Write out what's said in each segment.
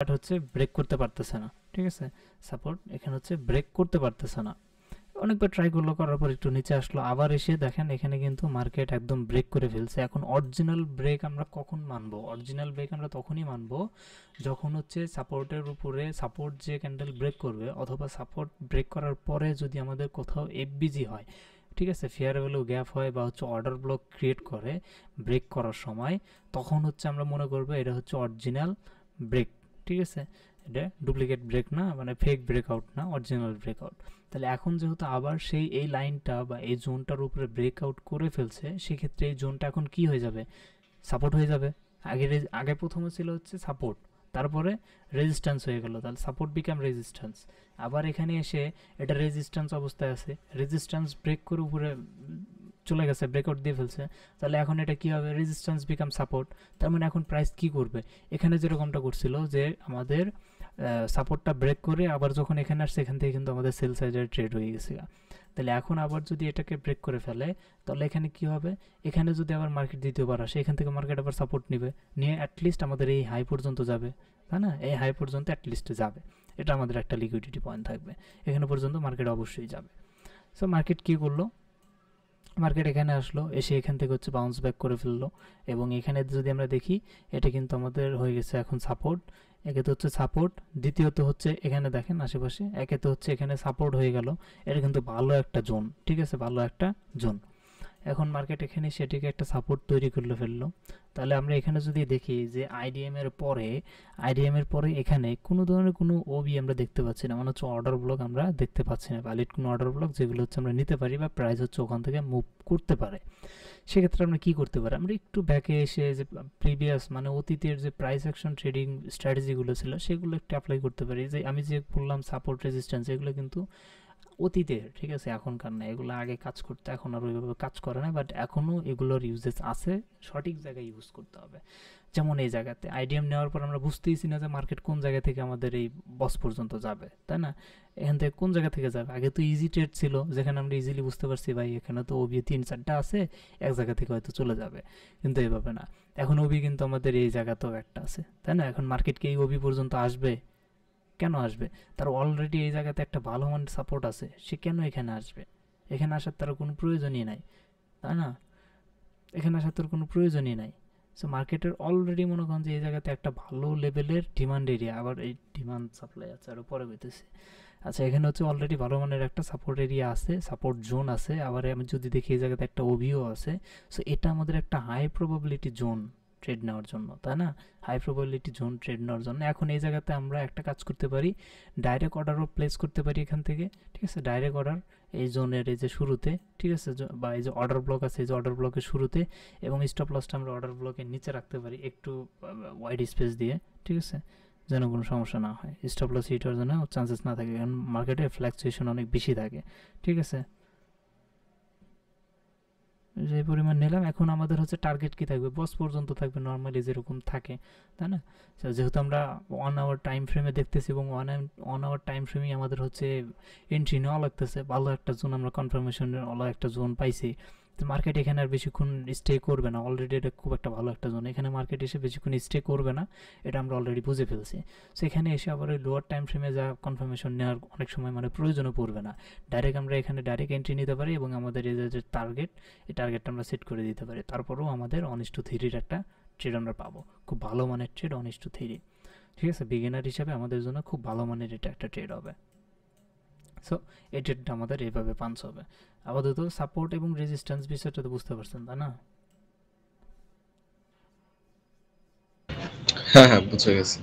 But হচ্ছে break করতে পারতেছে না, ঠিক আছে। সাপোর্ট এখানে হচ্ছে ব্রেক করতে পারতেছে না, অনেকবার ট্রাই করলো, করার পর একটু নিচে আসলো, আবার এসে দেখেন এখানে কিন্তু মার্কেট একদম ব্রেক করে ফেলছে। এখন অরিজিনাল ব্রেক আমরা কখন মানবো? অরিজিনাল ব্রেক আমরা তখনই মানবো যখন হচ্ছে সাপোর্টের উপরে সাপোর্ট যে ক্যান্ডেল ব্রেক করবে, অথবা সাপোর্ট ব্রেক করার পরে যদি আমাদের কোথাও এফবিজি হয়, ঠিক আছে, ফেয়ার ভ্যালু গ্যাপ হয় বা হচ্ছে অর্ডার ব্লক ক্রিয়েট করে ব্রেক করার সময়, তখন হচ্ছে আমরা মনে করবো এটা হচ্ছে অরিজিনাল ব্রেক, ঠিক আছে। এটা ডুপ্লিকেট ব্রেক না, মানে ফেক ব্রেকআউট না, অরিজিনাল ব্রেকআউট। তাহলে এখন যেহেতু আবার সেই এই লাইনটা বা এই জোনটার উপরে ব্রেকআউট করে ফেলছে, সেক্ষেত্রে এই জোনটা এখন কি হয়ে যাবে? সাপোর্ট হয়ে যাবে। আগে প্রথমে ছিল হচ্ছে সাপোর্ট, তারপরে রেজিস্ট্যান্স হয়ে গেল, তাহলে সাপোর্ট বিকাম রেজিস্ট্যান্স। আবার এখানে এসে এটা রেজিস্ট্যান্স অবস্থায় আছে, রেজিস্ট্যান্স ব্রেক করে উপরে চলে গেছে, ব্রেকআউট দিয়ে ফেলছে। তাহলে এখন এটা কি হবে? Resistance become support. তার মানে এখন প্রাইস কি করবে? এখানে যেরকমটা করছিল যে আমাদের সাপোর্টটা ব্রেক করে আবার যখন এখানে আসছে, এখান থেকে কিন্তু আমাদের সেল সাইডের ট্রেড হয়ে গেছে। তাহলে এখন আবার যদি এটাকে ব্রেক করে ফেলে, তাহলে এখানে কি হবে? এখানে যদি আবার মার্কেট দ্বিতীয়বার আসে, এখান থেকে মার্কেট আবার সাপোর্ট নিবে, নিয়ে অ্যাটলিস্ট আমাদের এই হাই পর্যন্ত যাবে, তাই না? এই হাই পর্যন্ত অ্যাটলিস্ট যাবে, এটা আমাদের একটা লিকুইডিটি পয়েন্ট থাকবে। এখানে পর্যন্ত মার্কেট অবশ্যই যাবে। সো মার্কেট কী করলো? মার্কেট এখানে আসলো, এসে এখান থেকে হচ্ছে বাউন্স ব্যাক করে ফেললো, এবং এখানে যদি আমরা দেখি, এটা কিন্তু আমাদের হয়ে গেছে এখন সাপোর্ট। একে তো হচ্ছে সাপোর্ট, দ্বিতীয়ত হচ্ছে এখানে দেখেন আশেপাশে, একে তো হচ্ছে এখানে সাপোর্ট হয়ে গেল, এটা কিন্তু ভালো একটা জোন, ঠিক আছে, ভালো একটা জোন। এখন মার্কেট এখানে সেটিকে একটা সাপোর্ট তৈরি করে ফেললো। তাহলে আমরা এখানে যদি দেখি যে আইডিএম এর পরে এখানে কোনো ধরনের কোনো ওবি আমরা দেখতে পাচ্ছি না, মানে হচ্ছে অর্ডার ব্লক আমরা দেখতে পাচ্ছি না, ভ্যালিড কোনো অর্ডার ব্লক যেগুলো হচ্ছে আমরা নিতে পারি বা প্রাইস হচ্ছে ওখান থেকে মুভ করতে পারে। সেক্ষেত্রে আমরা কি করতে পারি? আমরা একটু ব্যাকে এসে যে প্রিভিয়াস মানে অতীতের যে প্রাইস অ্যাকশন ট্রেডিং স্ট্র্যাটেজিগুলো ছিল, সেগুলো একটু অ্যাপ্লাই করতে পারি। যে আমি যে বললাম সাপোর্ট রেজিস্ট্যান্স, এগুলো কিন্তু অতীতের, ঠিক আছে, এখনকার না। এগুলো আগে কাজ করতে, এখন আর ওইভাবে কাজ করে না, বাট এখনও এগুলোর ইউজেস আছে, সঠিক জায়গায় ইউজ করতে হবে। যেমন এই জায়গাতে আইডিএম নেওয়ার পর আমরা বুঝতেইছি না যে মার্কেট কোন জায়গা থেকে আমাদের এই বস পর্যন্ত যাবে, তাই না? এখান থেকে কোন জায়গা থেকে যাবে? আগে তো ইজি ট্রেড ছিল, যেখানে আমরা ইজিলি বুঝতে পারছি ভাই এখানে তো ওবি 3-4টা আছে, এক জায়গা থেকে হয়তো চলে যাবে। কিন্তু এইভাবে না, এখন ওবি কিন্তু আমাদের এই জায়গাতেও একটা আছে, তাই না? এখন মার্কেট কি এই ওবি পর্যন্ত আসবে? কেন আসবে? তার অলরেডি এই জায়গাতে একটা ভালো মানের সাপোর্ট আছে, সে কেন এখানে আসবে? এখানে আসার তার কোনো প্রয়োজনই নাই, তাই না? এখানে আসার তোর কোনো প্রয়োজনই নাই। সো মার্কেটের অলরেডি মনে করেন যে এই জায়গাতে একটা ভালো লেভেলের ডিমান্ড এরিয়া, আবার এই ডিমান্ড সাপ্লাই আছে আরও পরে হইতেছে। আচ্ছা, এখানে হচ্ছে অলরেডি ভালো মানের একটা সাপোর্ট এরিয়া আছে, সাপোর্ট জোন আছে, আবার আমি যদি দেখি এই জায়গাতে একটা ওবিও আছে। সো এটা আমাদের একটা হাই প্রবাবিলিটি জোন ট্রেড নেওয়ার জন্য, তাই না? হাই প্রবাবিলিটি জোন ট্রেড নেওয়ার জন্য এখন এই জায়গাতে আমরা একটা কাজ করতে পারি, ডাইরেক্ট অর্ডারও প্লেস করতে পারি এখান থেকে, ঠিক আছে। ডাইরেক্ট অর্ডার এই জোনের এই যে শুরুতে, ঠিক আছে, বা এই যে অর্ডার ব্লক আছে, এই যে অর্ডার ব্লকের শুরুতে, এবং স্টপ লসটা আমরা অর্ডার ব্লকের নিচে রাখতে পারি একটু ওয়াইড স্পেস দিয়ে, ঠিক আছে, যেন কোনো সমস্যা না হয়, স্টপ লস হিট হওয়ার জন্য চান্সেস না থাকে, কারণ মার্কেটে ফ্ল্যাকচুয়েশন অনেক বেশি থাকে, ঠিক আছে। যে পরিমাণ নিলাম, এখন আমাদের হচ্ছে টার্গেট কি থাকবে? বস পর্যন্ত থাকবে, নর্মালি যেরকম থাকে, তাই না? যেহেতু আমরা 1 আওয়ার টাইম ফ্রেমে দেখতেছি, এবং 1 আওয়ার টাইম ফ্রেমেই আমাদের হচ্ছে এন্ট্রি নেওয়া লাগতেছে, ভালো একটা জোন আমরা কনফার্মেশনের ভালো একটা জোন পাইছি। তো মার্কেট এখানে আর বেশিক্ষণ স্টে করবে না, অলরেডি এটা খুব একটা ভালো একটা জোন, এখানে মার্কেট এসে বেশিক্ষণ স্টে করবে না, এটা আমরা অলরেডি বুঝে ফেলছি। সো এখানে এসে আবার ওই লোয়ার টাইম ফ্রেমে যা কনফার্মেশন নেওয়ার অনেক সময় মানে প্রয়োজনও পড়বে না, ডাইরেক্ট আমরা এখানে ডাইরেক্ট এন্ট্রি নিতে পারি, এবং আমাদের এই যে টার্গেট, এই টার্গেটটা আমরা সেট করে দিতে পারি। তারপরেও আমাদের 1:3 একটা ট্রেড আমরা পাবো, খুব ভালো মানের ট্রেড 1:3, ঠিক আছে। বিগিনার হিসাবে আমাদের জন্য খুব ভালো মানের এটা একটা ট্রেড হবে। সো এই ট্রেডটা আমাদের এইভাবে পাঞ্চ হবে। আপাতত সাপোর্ট এবং রেজিস্ট্যান্স বিষয়টা তো বুঝতে পারছেন, তাই না? হ্যাঁ, হ্যাঁ, বুঝে গেছি।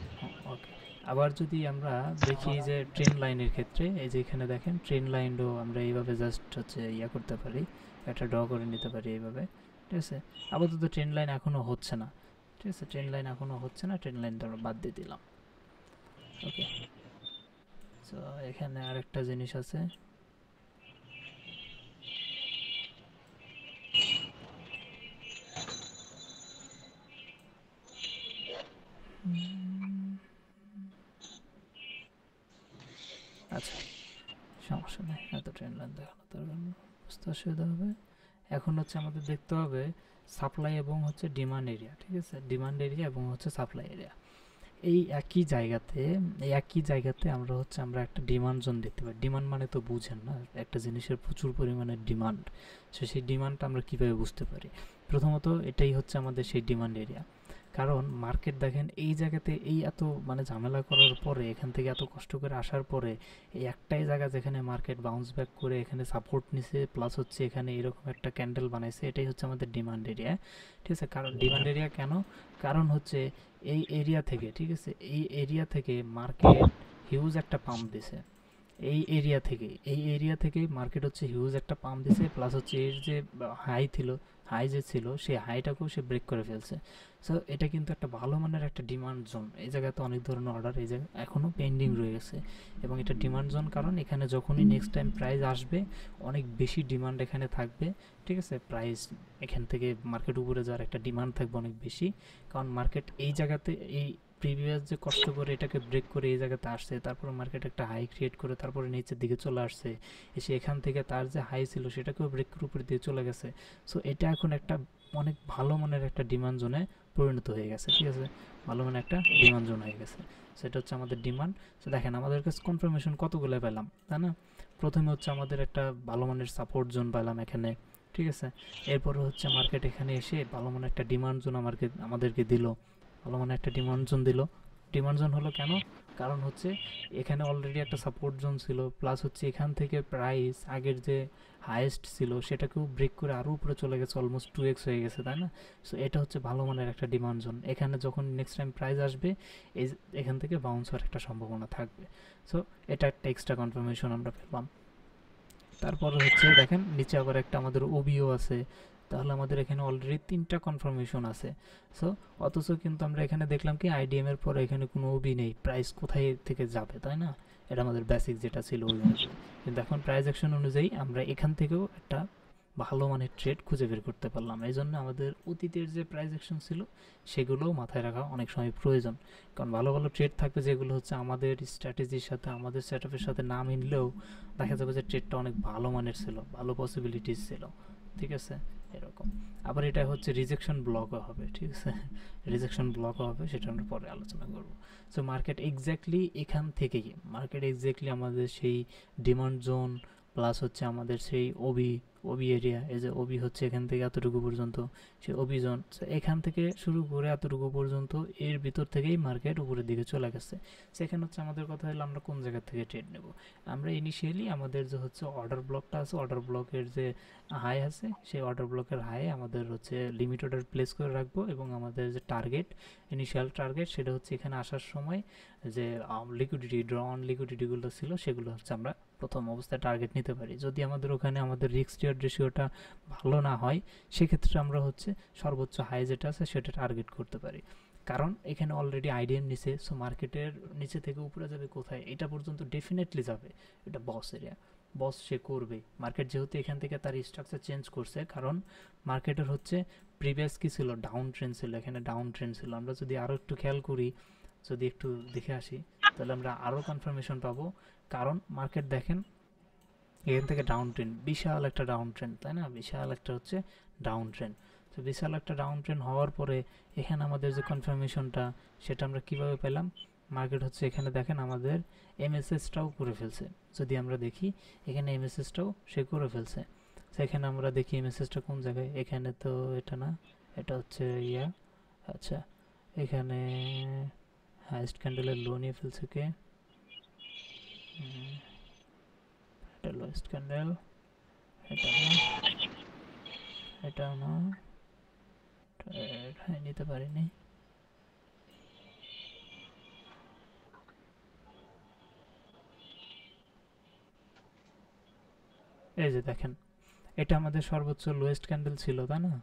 ওকে। আবার যদি আমরা দেখি যে ট্রেন লাইনের ক্ষেত্রে, এই যে এখানে দেখেন ট্রেন লাইনও আমরা এইভাবে জাস্ট হচ্ছে ইয়া করতে পারি, একটা ড্র করে নিতে পারি এইভাবে, ঠিক আছে। আপাতত ট্রেন লাইন এখনও হচ্ছে না, ঠিক আছে, ট্রেন লাইন এখনও হচ্ছে না, ট্রেন লাইনটা আমরা বাদ দিয়ে দিলাম। ওকে। সো এখানে আরেকটা জিনিস আছে, আচ্ছা সমস্যা নেই, এত ট্রেন লাইন দেখানো দরকার নেই, বুঝতে অসুবিধা হবে। এখন হচ্ছে আমাদের দেখতে হবে সাপ্লাই এবং হচ্ছে ডিমান্ড এরিয়া, ঠিক আছে, ডিমান্ড এরিয়া এবং হচ্ছে সাপ্লাই এরিয়া, এই একই জায়গাতে আমরা হচ্ছে আমরা একটা ডিমান্ড জোন দেখতে পাই। ডিমান্ড মানে তো বুঝেন না, একটা জিনিসের প্রচুর পরিমাণে ডিমান্ড। সেই ডিমান্ডটা আমরা কীভাবে বুঝতে পারি? প্রথমত এটাই হচ্ছে আমাদের সেই ডিমান্ড এরিয়া। কারণ মার্কেট দেখেন এই জায়গাতে এই এত মানে ঝামেলা করার পরে, এখান থেকে এত কষ্ট করে আসার পরে এই একটাই জায়গা যেখানে মার্কেট বাউন্স ব্যাক করে এখানে সাপোর্ট নিছে, প্লাস হচ্ছে এখানে এরকম একটা ক্যান্ডেল বানাইছে, এটাই হচ্ছে আমাদের ডিমান্ড এরিয়া। ঠিক আছে, কারণ ডিমান্ড এরিয়া কেন? কারণ হচ্ছে এই এরিয়া থেকে, ঠিক আছে, এই এরিয়া থেকে মার্কেট হিউজ একটা পাম্প দিছে। এই এরিয়া থেকে মার্কেট হচ্ছে হিউজ একটা পাম্প দিছে, প্লাস হচ্ছে এর যে হাই যে ছিল সেই হাইটাকেও সে ব্রেক করে ফেলছে। সো এটা কিন্তু একটা ভালো মানের একটা ডিমান্ড জোন। এই জায়গাতে অনেক ধরনের অর্ডার এই জায়গায় এখনও পেন্ডিং রয়ে গেছে, এবং এটা ডিমান্ড জোন কারণ এখানে যখনই নেক্সট টাইম প্রাইস আসবে অনেক বেশি ডিমান্ড এখানে থাকবে। ঠিক আছে, প্রাইস এখান থেকে মার্কেট উপরে যাওয়ার একটা ডিমান্ড থাকবে অনেক বেশি, কারণ মার্কেট এই জায়গাতে এই প্রিভিয়াস যে কষ্ট করে এটাকে ব্রেক করে এই জায়গাতে আসছে, তারপরে মার্কেট একটা হাই ক্রিয়েট করে তারপরে নিচের দিকে চলে আসছে, এসে এখান থেকে তার যে হাই ছিল সেটাকেও ব্রেক করে উপরে দিয়ে চলে গেছে। সো এটা এখন একটা অনেক ভালো মানের একটা ডিমান্ড জোনে পরিণত হয়ে গেছে। ঠিক আছে, ভালো মানের একটা ডিমান্ড জোন হয়ে গেছে। সেটা হচ্ছে আমাদের ডিমান্ড। সো দেখেন আমাদের কাছে কনফার্মেশন কতগুলো পেলাম, তাই না? প্রথমে হচ্ছে আমাদের একটা ভালো মানের সাপোর্ট জোন পেলাম এখানে। ঠিক আছে, এরপরে হচ্ছে মার্কেট এখানে এসে ভালো মানের একটা ডিমান্ড জোন আমাদেরকে দিল, ভালো মানের একটা ডিমান্ড জোন দিল। ডিমান্ড জোন হলো কেন? কারণ হচ্ছে এখানে অলরেডি একটা সাপোর্ট জোন ছিল, প্লাস হচ্ছে এখান থেকে প্রাইস আগের যে হাইয়েস্ট ছিল সেটাকেও ব্রেক করে আরও উপরে চলে গেছে, অলমোস্ট 2x হয়ে গেছে, তাই না? সো এটা হচ্ছে ভালো মানের একটা ডিমান্ড জোন। এখানে যখন নেক্সট টাইম প্রাইস আসবে এখান থেকে বাউন্স হওয়ার একটা সম্ভাবনা থাকবে। সো এটা একটা এক্সট্রা কনফার্মেশন আমরা পেলাম। তারপরে হচ্ছে দেখেন নিচে আবার একটা আমাদের ওবিও আছে, তাহলে আমাদের এখানে অলরেডি 3টা কনফার্মেশন আছে। সো অথচ কিন্তু আমরা এখানে দেখলাম কি আইডিএম এর পরে এখানে কোনো ওবি নেই, প্রাইস কোথায় থেকে যাবে, তাই না? এটা আমাদের বেসিক যেটা ছিল ওই অনুযায়ী, কিন্তু এখন প্রাইস অ্যাকশন অনুযায়ী আমরা এখান থেকেও একটা ভালো মানের ট্রেড খুঁজে বের করতে পারলাম। এই জন্য আমাদের অতীতের যে প্রাইস অ্যাকশন ছিল সেগুলোও মাথায় রাখা অনেক সময় প্রয়োজন, কারণ ভালো ভালো ট্রেড থাকবে যেগুলো হচ্ছে আমাদের স্ট্র্যাটেজির সাথে আমাদের সেটআপের সাথে না মিললেও দেখা যাবে যে ট্রেডটা অনেক ভালো মানের ছিল, ভালো পসিবিলিটিস ছিল। ঠিক আছে, এরকম। আবার এটা হচ্ছে রিজেকশন ব্লকও হবে। ঠিক আছে, রিজেকশন ব্লকও হবে, সেটা আমরা পরে আলোচনা করব। সো মার্কেট এক্স্যাক্টলি এখান থেকেই আমাদের সেই ডিমান্ড জোন প্লাস হচ্ছে আমাদের সেই ওবি এরিয়া, এই যে ওবি হচ্ছে এখান থেকে এতটুকু পর্যন্ত সেই ওবি জোন, এখান থেকে শুরু করে এতটুকু পর্যন্ত এর ভিতর থেকেই মার্কেট উপরের দিকে চলে গেছে। সেখানে হচ্ছে আমাদের কথা হলো আমরা কোন জায়গা থেকে ট্রেড নেব। আমরা ইনিশিয়ালি আমাদের যে হচ্ছে অর্ডার ব্লকটা আছে, অর্ডার ব্লকের যে হাই আছে সেই অর্ডার ব্লকের হাই আমাদের হচ্ছে লিমিট অর্ডার প্লেস করে রাখবো, এবং আমাদের যে টার্গেট, ইনিশিয়াল টার্গেট, সেটা হচ্ছে এখানে আসার সময় যে লিকুইডিটি ড্র অন লিকুইডিটিগুলো ছিল সেগুলো হচ্ছে আমরা প্রথম অবস্থায় টার্গেট নিতে পারি। যদি আমাদের ওখানে আমাদের রিস্ক রিওয়ার্ড রেশিওটা ভালো না হয় সেক্ষেত্রে আমরা হচ্ছে সর্বোচ্চ হাই যেটা আছে সেটা টার্গেট করতে পারি, কারণ এখানে অলরেডি আইডিএম নিচে। সো মার্কেটের নিচে থেকে উপরে যাবে কোথায়, এটা পর্যন্ত ডেফিনেটলি যাবে, এটা বস এরিয়া, বস সে করবে। মার্কেট যেহেতু এখান থেকে তার স্ট্রাকচার চেঞ্জ করছে, কারণ মার্কেটের হচ্ছে প্রিভিয়াস কি ছিল, ডাউন ট্রেন্ড ছিল, এখানে ডাউন ট্রেন্ড ছিল। আমরা যদি আরও একটু খেয়াল করি, যদি একটু দেখে আসি, তাহলে আমরা আরও কনফার্মেশন পাবো। কারণ মার্কেট দেখেন এখান থেকে ডাউন ট্রেন্ড, বিশাল একটা ডাউন ট্রেন্ড, তাই না? বিশাল একটা হচ্ছে ডাউন ট্রেন্ড। তো বিশাল একটা ডাউন ট্রেন্ড হওয়ার পরে এখানে আমাদের যে কনফার্মেশনটা সেটা আমরা কিভাবে পেলাম? মার্কেট হচ্ছে এখানে দেখেন আমাদের এমএসএসটাও করে ফেলছে। যদি আমরা দেখি এখানে এমএসএসটাও সে করে ফেলছে। সেখানে আমরা দেখি এমএসএসটা কোন জায়গায়, এখানে তো এটা না, এটা হচ্ছে আচ্ছা, এখানে হাইস্ট ক্যান্ডেলের লো নিয়ে ফেলছে কে? এটা লোয়েস্ট ক্যান্ডেল, এটা না, এটা না, নিতে পারিনি। এই যে দেখেন এটা আমাদের সর্বোচ্চ লোয়েস্ট ক্যান্ডেল ছিল, তাই না?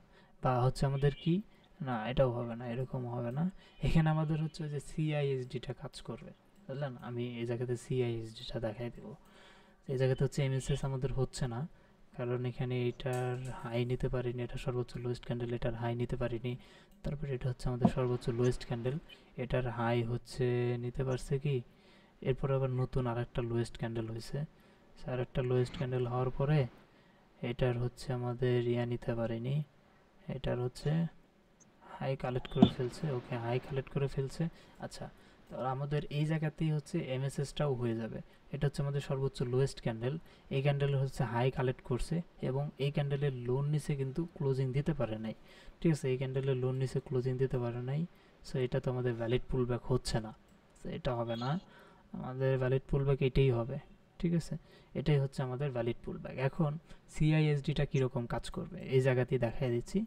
বা হচ্ছে আমাদের কি না, এটাও হবে না, এরকম হবে না। এখানে আমাদের হচ্ছে যে সিআইএসডিটা কাজ করবে, বুঝলেন? আমি এই জায়গাতে সিআইএসডিটা দেখাই দেবো। এই জায়গাতে হচ্ছে এমএসএস আমাদের হচ্ছে না, কারণ এখানে এটার হাই নিতে পারিনি, এটা সর্বোচ্চ লোয়েস্ট ক্যান্ডেল, এটার হাই নিতে পারিনি। তারপরে এটা হচ্ছে আমাদের সর্বোচ্চ লোয়েস্ট ক্যান্ডেল, এটার হাই হচ্ছে নিতে পারছে কি, এরপর আবার নতুন আরেকটা লোয়েস্ট ক্যান্ডেল হয়েছে। আরেকটা লোয়েস্ট ক্যান্ডেল হওয়ার পরে এটার হচ্ছে আমাদের নিতে পারিনি, এটার হচ্ছে হাই কালেক্ট করে ফেলছে। ওকে, হাই কালেক্ট করে ফেলছে। আচ্ছা, তো আমাদের এই জায়গাতেই হচ্ছে এমএসএসটাও হয়ে যাবে। এটা হচ্ছে আমাদের সর্বোচ্চ লোয়েস্ট ক্যান্ডেল, এই ক্যান্ডেল হচ্ছে হাই কালেক্ট করছে এবং এই ক্যান্ডেলের লোন নিচে কিন্তু ক্লোজিং দিতে পারে নাই, ঠিক আছে, এই ক্যান্ডেলের লোন নিচে ক্লোজিং দিতে পারে নাই। সো এটা তো আমাদের ভ্যালিড পুলব্যাক হচ্ছে না, তো এটা হবে না, আমাদের ভ্যালিড পুলব্যাক এটাই হবে, ঠিক আছে, এটাই হচ্ছে আমাদের ভ্যালিড পুলব্যাক। এখন সিআইএসডিটা কীরকম কাজ করবে এই জায়গাতেই দেখাই দিচ্ছি।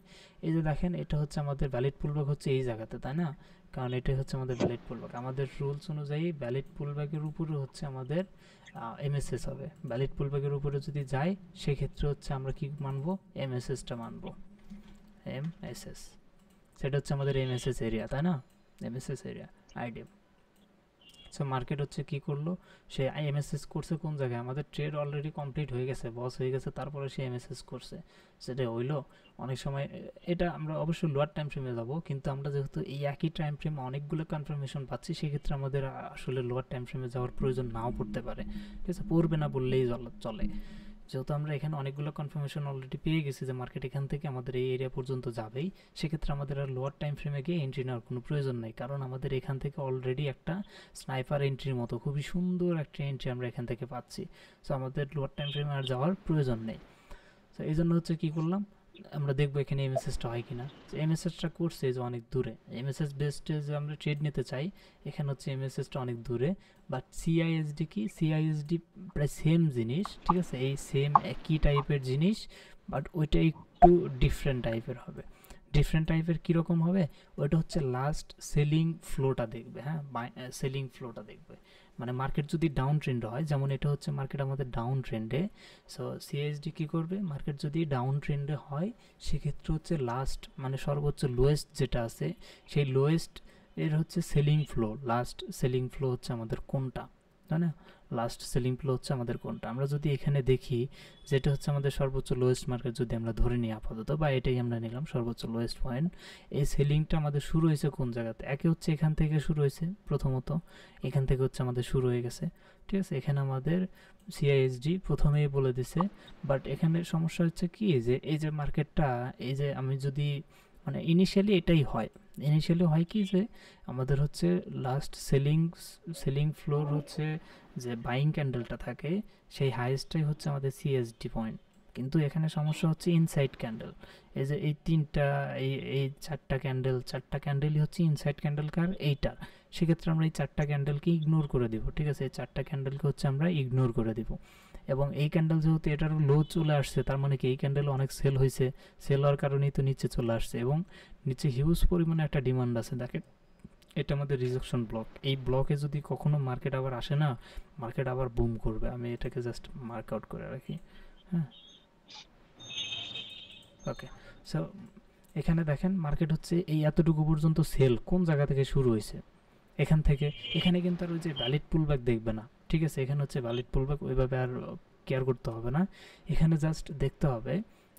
এই যে দেখেন এটা হচ্ছে আমাদের ভ্যালিড পুলব্যাক হচ্ছে এই জায়গাতে, তাই না, কারণ এটাই হচ্ছে আমাদের ভ্যালিড পুলব্যাক। আমাদের রুলস অনুযায়ী ভ্যালিড পুলব্যাকের উপরে হচ্ছে আমাদের এমএসএস হবে, ভ্যালিড পুলব্যাকের উপরে যদি যাই সেক্ষেত্রে হচ্ছে আমরা কি মানবো, এমএসএসটা মানবো, এমএসএস, সেটা হচ্ছে আমাদের এমএসএস এরিয়া, তাই না, MSS area IDM. So market হচ্ছে কি করলো, সে এমএসএস করছে কোন জায়গায়, আমাদের ট্রেড অলরেডি কমপ্লিট হয়ে গেছে, বস হয়ে গেছে, তারপরে সে এমএসএস করছে, সেটা হইলো। অনেক সময় এটা আমরা অবশ্যই লোয়ার টাইম ফ্রেমে যাব, কিন্তু আমরা যেহেতু এই একই টাইম ফ্রেমে অনেকগুলো কনফার্মেশন পাচ্ছি, সেক্ষেত্রে আমাদের আসলে লোয়ার টাইম ফ্রেমে যাওয়ার প্রয়োজন নাও পড়তে পারে, ঠিক আছে, পড়বে না বললেই চলে। যেহেতু আমরা এখানে অনেকগুলো কনফার্মেশন অলরেডি পেয়ে গেছি যে মার্কেট এখান থেকে আমাদের এই এরিয়া পর্যন্ত যাবেই, সেক্ষেত্রে আমাদের আর লোয়ার টাইম ফ্রেমে গিয়ে এন্ট্রি নেওয়ার কোনো প্রয়োজন নেই, কারণ আমাদের এখান থেকে অলরেডি একটা স্নাইপার এন্ট্রির মতো খুবই সুন্দর একটা এন্ট্রি আমরা এখান থেকে পাচ্ছি। সো আমাদের লোয়ার টাইম ফ্রেমে আর যাওয়ার প্রয়োজন নেই। তো এই জন্য হচ্ছে কী করলাম, আমরা দেখবো এখানে এমএসএসটা হয় কিনা। এমএসএসটা করছে যে অনেক দূরে, এমএসএস বেসডে যে আমরা ট্রেড নিতে চাই এখানে হচ্ছে এমএসএসটা অনেক দূরে, বাট সিআইএসডি কি, সিআইএসডি প্রায় সেম জিনিস, ঠিক আছে, এই সেম একই টাইপের জিনিস, বাট ওইটা একটু ডিফারেন্ট টাইপের হবে। ডিফারেন্ট টাইপের কীরকম হবে, ওইটা হচ্ছে লাস্ট সেলিং ফ্লোটা দেখবে, হ্যাঁ, সেলিং ফ্লোটা দেখবে, মানে মার্কেট যদি ডাউন ট্রেন্ডে হয়, যেমন এটা হচ্ছে মার্কেট আমাদের ডাউন ট্রেন্ডে, সো সিএসডি কী করবে, মার্কেট যদি ডাউন ট্রেন্ডে হয় সেক্ষেত্রে হচ্ছে লাস্ট মানে সর্বোচ্চ লোয়েস্ট যেটা আছে সেই লোয়েস্ট এর হচ্ছে selling flow, last selling flow হচ্ছে আমাদের কোনটা, তাই না, লাস্ট সেলিং ফ্লো হচ্ছে আমাদের কোনটা। আমরা যদি এখানে দেখি যেটা হচ্ছে আমাদের সর্বোচ্চ লোয়েস্ট মার্কেট যদি আমরা ধরে নিই আপাতত, বা এটাই আমরা নিলাম সর্বোচ্চ লোয়েস্ট পয়েন্ট, এই সেলিংটা আমাদের শুরু হয়েছে কোন জায়গাতে, একে হচ্ছে এখান থেকে শুরু হয়েছে, প্রথমত এখান থেকে হচ্ছে আমাদের শুরু হয়ে গেছে, ঠিক আছে, এখানে আমাদের সিআইএসডি প্রথমেই বলে দিছে। বাট এখানে সমস্যা হচ্ছে কি, যে এই যে মার্কেটটা, এই যে আমি যদি মানে ইনিশিয়ালি এটাই হয়, ইনিশিয়ালি হয় কি যে আমাদের হচ্ছে লাস্ট সেলিং ফ্লোর হচ্ছে যে বাইং ক্যান্ডেলটা থাকে সেই হাইয়েস্টটাই হচ্ছে আমাদের সিএসডি পয়েন্ট, কিন্তু এখানে সমস্যা হচ্ছে ইনসাইড ক্যান্ডেল, এই যে এই তিনটা এই চারটা ক্যান্ডেলই হচ্ছে ইনসাইড ক্যান্ডেল কার এইটার, সেক্ষেত্রে আমরা এই চারটা ক্যান্ডেলকে ইগনোর করে দিব, ঠিক আছে, এই চারটা ক্যান্ডেলকে হচ্ছে আমরা ইগনোর করে দিব। এবং এই ক্যান্ডেল যেহেতু এটারও লো চলে আসছে, তার মানে কি এই ক্যান্ডেল অনেক সেল হয়েছে, সেল হওয়ার কারণেই তো নিচে চলে আসছে, এবং নিচে হিউজ পরিমাণে একটা ডিমান্ড আছে। দেখেন এটা আমাদের রিজেকশন ব্লক, এই ব্লকে যদি কখনো মার্কেট আবার আসে না, মার্কেট আবার বুম করবে, আমি এটাকে জাস্ট মার্ক আউট করে রাখি, হ্যাঁ, ওকে। সো এখানে দেখেন মার্কেট হচ্ছে এই এতটুকু পর্যন্ত সেল কোন জায়গা থেকে শুরু হয়েছে, এখান থেকে, এখানে কিন্তু আর ওই যে ভ্যালিড পুলব্যাক দেখবে না, ঠিক আছে, এখানে হচ্ছে ভ্যালিড পুলব্যাক ওইভাবে আর কেয়ার করতে হবে না, এখানে জাস্ট দেখতে হবে,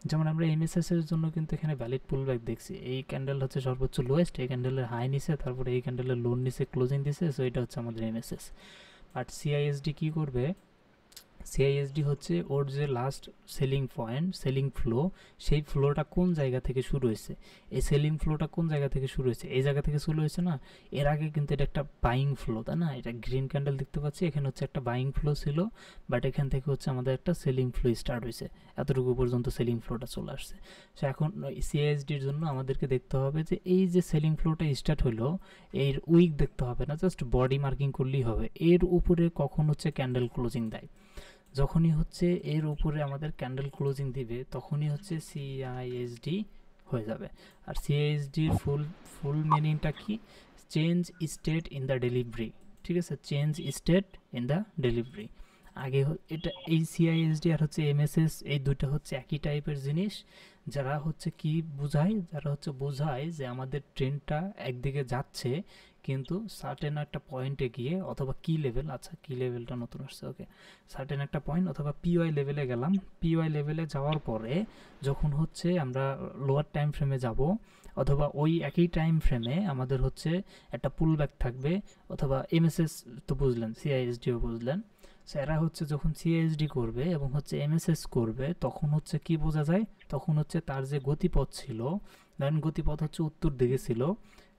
যেমন আমরা এমএসএস এর জন্য কিন্তু এখানে ভ্যালিড পুলব্যাক দেখছি, এই ক্যান্ডেল হচ্ছে সর্বোচ্চ লোয়েস্ট, এই ক্যান্ডেলের হাই নিছে, তারপরে এই ক্যান্ডেলের লোন নিচে ক্লোজিং দিছে, সো এটা হচ্ছে আমাদের এমএসএস। বাট সিআইএসডি কী করবে, সিআইএসডি হচ্ছে ওর যে last selling point, selling flow, সেই ফ্লোটা কোন জায়গা থেকে শুরু হয়েছে, এই সেলিং ফ্লোটা কোন জায়গা থেকে শুরু হয়েছে, এই জায়গা থেকে শুরু হয়েছে না, এর আগে কিন্তু এটা একটা বাইং ফ্লো, তাই না, এটা গ্রিন ক্যান্ডেল দেখতে পাচ্ছি, এখানে হচ্ছে একটা বাইং ফ্লো ছিল, বাট এখান থেকে হচ্ছে আমাদের একটা সেলিং ফ্লো স্টার্ট হয়েছে, এতটুকু পর্যন্ত সেলিং ফ্লোটা চলে আসছে। সো এখন সিআইএসডির জন্য আমাদেরকে দেখতে হবে যে এই যে সেলিং ফ্লোটা স্টার্ট হলো, এর উইক দেখতে হবে না, জাস্ট বডি মার্কিং করলেই হবে, এর উপরে কখন হচ্ছে ক্যান্ডেল ক্লোজিং দেয়, যখনই হচ্ছে এর উপরে আমাদের ক্যান্ডেল ক্লোজিং দিবে তখনই হচ্ছে সিআইএসডি হয়ে যাবে। আর সিআইএসডির ফুল মিনিংটা কি, change state in the delivery, ঠিক আছে, change state in the delivery. আগে এটা এই সিআইএসডি আর হচ্ছে এমএসএস এই দুইটা হচ্ছে একই টাইপের জিনিস, যারা হচ্ছে কি বোঝায়, যারা হচ্ছে বোঝায় যে আমাদের ট্রেনটা একদিকে যাচ্ছে, কিন্তু সার্টেন একটা পয়েন্টে গিয়ে অথবা কি লেভেল, আচ্ছা কি লেভেলটা নতুন আসছে, ওকে, সার্টেন একটা পয়েন্ট অথবা পিওয়াই লেভেলে গেলাম, পিওয়াই লেভেলে যাওয়ার পরে যখন হচ্ছে আমরা লোয়ার টাইম ফ্রেমে যাব, অথবা ওই একই টাইম ফ্রেমে আমাদের হচ্ছে একটা পুল ব্যাক থাকবে, অথবা এমএসএস তো বুঝলেন, সিআইএসডিও বুঝলেন, এরা হচ্ছে যখন সিএসডি করবে এবং হচ্ছে এমএসএস করবে তখন হচ্ছে কি বোঝা যায়, তখন হচ্ছে তার যে গতিপথ ছিল, ধরেন গতিপথ হচ্ছে উত্তর দিকে ছিল,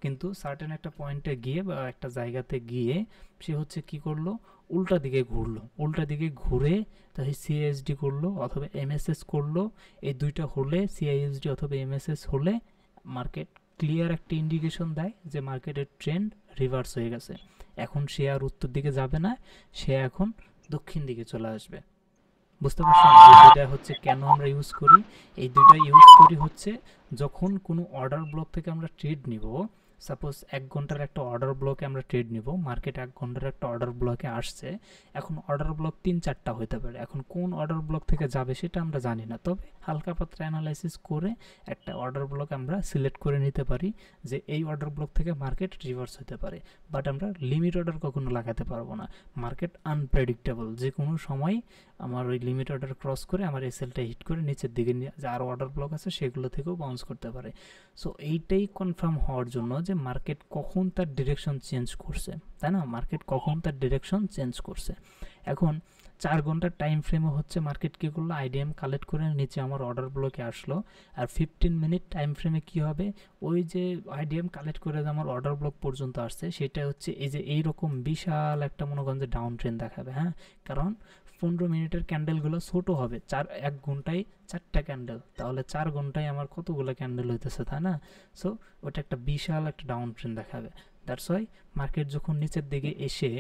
কিন্তু সার্টেন একটা পয়েন্টে গিয়ে বা একটা জায়গাতে গিয়ে সে হচ্ছে কি করলো, উল্টা দিকে ঘুরলো, উল্টা দিকে ঘুরে তাই সিআইএসডি করলো অথবা এমএসএস করলো। এই দুইটা হলে সিআইএসডি অথবা এমএসএস হলে মার্কেট ক্লিয়ার একটা ইন্ডিকেশন দেয় যে মার্কেটের ট্রেন্ড রিভার্স হয়ে গেছে, এখন সে আর উত্তর দিকে যাবে না, সে এখন দক্ষিণ দিকে চলে আসবে। বুঝতে পারছেন? এই দুইটা হচ্ছে কেন আমরা ইউজ করি। এই দুইটা ইউজ করি হচ্ছে যখন কোনো অর্ডার ব্লক থেকে আমরা ট্রেড নিব, সাপোজ 1 ঘন্টার একটা অর্ডার ব্লকে আমরা ট্রেড নিব, মার্কেট 1 ঘন্টার একটা অর্ডার ব্লকে আসছে, এখন অর্ডার ব্লক 3-4টা হতে পারে, এখন কোন অর্ডার ব্লক থেকে যাবে সেটা আমরা জানি না, তবে হালকা পাতলা অ্যানালাইসিস করে একটা অর্ডার ব্লক আমরা সিলেক্ট করে নিতে পারি যে এই অর্ডার ব্লক থেকে মার্কেট রিভার্স হতে পারে। বাট আমরা লিমিট অর্ডার কখনো লাগাতে পারবো না, মার্কেট আনপ্রেডিক্টেবল, যে কোনো সময় আমার ওই লিমিট অর্ডার ক্রস করে আমার এসএলটা হিট করে নিচের দিকে যে আরও অর্ডার ব্লক আছে সেগুলো থেকেও বাউন্স করতে পারে। সো এইটাই কনফার্ম হওয়ার জন্য যে মার্কেট কখন তার ডিরেকশন চেঞ্জ করছে, তাই না, মার্কেট কখন তার ডিরেকশন চেঞ্জ করছে। এখন 4 ঘন্টার টাইম ফ্রেমে হচ্ছে মার্কেট কী করলো, আইডিএম কালেক্ট করে নিচে আমার অর্ডার ব্লকে আসলো, আর 15 মিনিট টাইম ফ্রেমে কী হবে, ওই যে আইডিএম কালেক্ট করে যে আমার অর্ডার ব্লক পর্যন্ত আসছে সেটা হচ্ছে এই যে এইরকম বিশাল একটা মনে করেন যে ডাউন ট্রেন্ড দেখাবে। হ্যাঁ, কারণ 15 মিনিটের ক্যান্ডেলগুলো ছোটো হবে, 1 ঘন্টায় 4টা ক্যান্ডেল, তাহলে 4 ঘন্টায় আমার কতগুলো ক্যান্ডেল হইতেছে, তাই না। সো ওটা একটা বিশাল একটা ডাউন ট্রেন্ড দেখাবে। দ্যাটস ওয়াই মার্কেট যখন নিচের দিকে এসে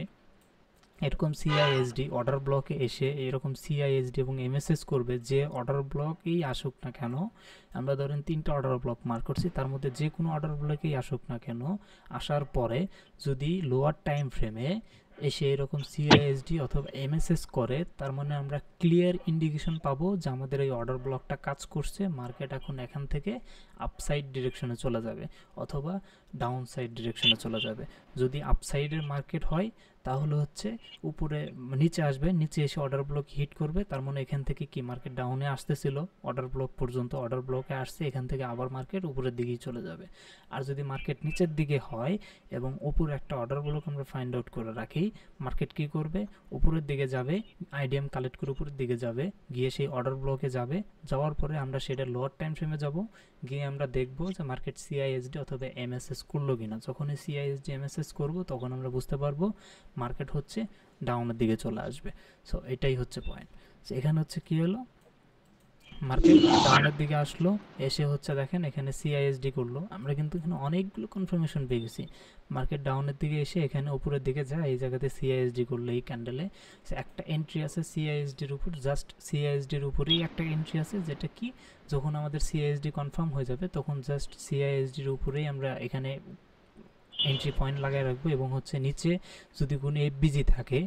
এরকম সিআইএসডি অর্ডার ব্লকে এসে এরকম সিআইএসডি এবং এমএসএস করবে, যে অর্ডার ব্লকেই আসুক না কেন, আমরা ধরেন 3টা অর্ডার ব্লক মার্ক করছি, তার মধ্যে যে কোনো অর্ডার ব্লকেই আসুক না কেন, আসার পরে যদি লোয়ার টাইম ফ্রেমে এসে এরকম সিআইএসডি অথবা এমএসএস করে, তার মানে আমরা ক্লিয়ার ইন্ডিকেশন পাবো যে আমাদের এই অর্ডার ব্লকটা কাজ করছে, মার্কেট এখন এখান থেকে আপসাইড ডিরেকশনে চলে যাবে অথবা ডাউন সাইড ডিরেকশনে চলে যাবে। যদি আপসাইডের মার্কেট হয় তাহলে হচ্ছে উপরে নিচে আসবে, নিচে এসে অর্ডার ব্লক হিট করবে, তার মানে এখান থেকে কি মার্কেট ডাউনে আসতেছিল অর্ডার ব্লক পর্যন্ত, অর্ডার ব্লকে আসছে, এখান থেকে আবার মার্কেট উপরের দিকেই চলে যাবে। আর যদি মার্কেট নিচের দিকে হয় এবং উপরে একটা অর্ডার ব্লক আমরা ফাইন্ড আউট করে রাখি, মার্কেট কি করবে, উপরের দিকে যাবে, আইডিএম কালেক্ট করে উপরের দিকে যাবে, গিয়ে সেই অর্ডার ব্লকে যাবে, যাওয়ার পরে আমরা সেটা লোয়ার টাইম ফ্রেমে যাব, গিয়ে আমরা দেখব যে মার্কেট সিআইএসডি অথবা এমএসএস করলো কিনা। যখনই সিআইএসডি এমএসএস করবো তখন আমরা বুঝতে পারবো মার্কেট হচ্ছে ডাউনের দিকে চলে আসবে। সো এটাই হচ্ছে পয়েন্ট। সো এখানে হচ্ছে কি হলো, মার্কেট ডাউনের দিকে আসলো, এসে হচ্ছে দেখেন এখানে সিআইএসডি করলো, আমরা কিন্তু এখানে অনেকগুলো কনফার্মেশন পেয়ে গেছি। মার্কেট ডাউনের দিকে এসে এখানে উপরের দিকে যায়, এই জায়গাতে সিআইএসডি করলো এই ক্যান্ডেলে, একটা এন্ট্রি আছে সিআইএসডির উপর, জাস্ট সিআইএসডির উপরেই একটা এন্ট্রি আছে, যেটা কি যখন আমাদের সিআইএসডি কনফার্ম হয়ে যাবে তখন জাস্ট সিআইএসডির উপরেই আমরা এখানে এন্ট্রি পয়েন্ট লাগাই রাখবো। এবং হচ্ছে নিচে যদি কোনো এফবিজি থাকে,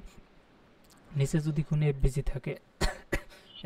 নিচে যদি কোনো এফবিজি থাকে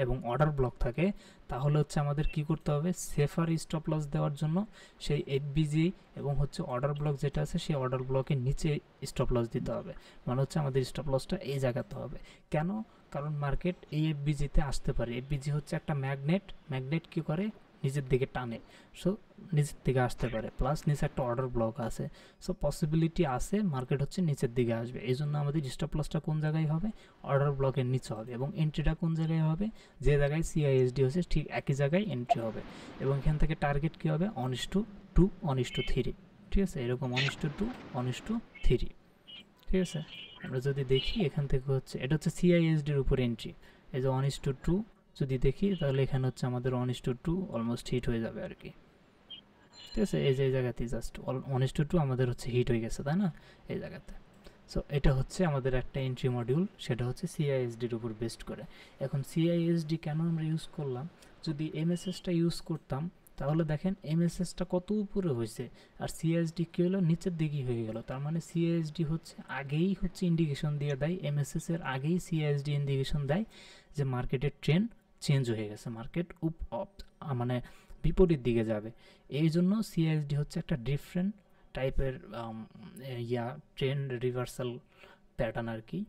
এবং অর্ডার ব্লক থাকে, তাহলে হচ্ছে আমাদের কি করতে হবে, সেফার স্টপ লস দেওয়ার জন্য সেই এফবিজি এবং হচ্ছে অর্ডার ব্লক যেটা আছে সেই অর্ডার ব্লকের নিচে স্টপ লস দিতে হবে, মানে হচ্ছে আমাদের স্টপ লসটা এই জায়গাতে হবে। কেন, কারণ মার্কেট এই এফবিজিতে আসতে পারে, এফবিজি হচ্ছে একটা ম্যাগনেট, ম্যাগনেট কি করে নিচের দিকে টানে, সো নিচের দিকে আসতে পারে, প্লাস নিচে একটা অর্ডার ব্লক আছে, সো পসিবিলিটি আছে মার্কেট হচ্ছে নিচের দিকে আসবে। এই জন্য আমাদের স্টপ লসটা কোন জায়গায় হবে, অর্ডার ব্লকের নিচে হবে, এবং এন্ট্রিটা কোন জায়গায় হবে, যে জায়গায় সিআইএসডি হচ্ছে ঠিক একই জায়গায় এন্ট্রি হবে। এবং এখান থেকে টার্গেট কী হবে, 1:2 1:3, ঠিক আছে, এরকম 1:2 1:3, ঠিক আছে। আমরা যদি দেখি এখান থেকে হচ্ছে এটা হচ্ছে সিআইএসডির উপর এন্ট্রি, এই যে 1:2 যদি দেখি তাহলে এখানে হচ্ছে আমাদের 1:2 অলমোস্ট হিট হয়ে যাবে আর কি, ঠিক আছে। এই যে এই জায়গাতেই জাস্ট 1:2 আমাদের হচ্ছে হিট হয়ে গেছে, তাই না, এই জায়গাতে। সো এটা হচ্ছে আমাদের একটা এন্ট্রি মডিউল, সেটা হচ্ছে সিআইএসডির উপর বেস্ট করে। এখন সিআইএসডি কেন আমরা ইউজ করলাম, যদি এমএসএসটা ইউজ করতাম তাহলে দেখেন এমএসএসটা কত উপরে হয়েছে আর সিআইএসডি কী হলো নিচের দিকেই হয়ে গেল, তার মানে সিআইএসডি হচ্ছে আগেই হচ্ছে ইন্ডিকেশন দিয়ে দেয়, এমএসএস এর আগেই সিআইএসডি ইন্ডিকেশন দেয় যে মার্কেটের ট্রেন্ড চেঞ্জ হয়ে গেছে, মার্কেট মানে বিপরীত দিকে যাবে। এই জন্য সিআইএসডি হচ্ছে একটা ডিফারেন্ট টাইপের ট্রেন্ড রিভার্সাল প্যাটার্ন আর কি।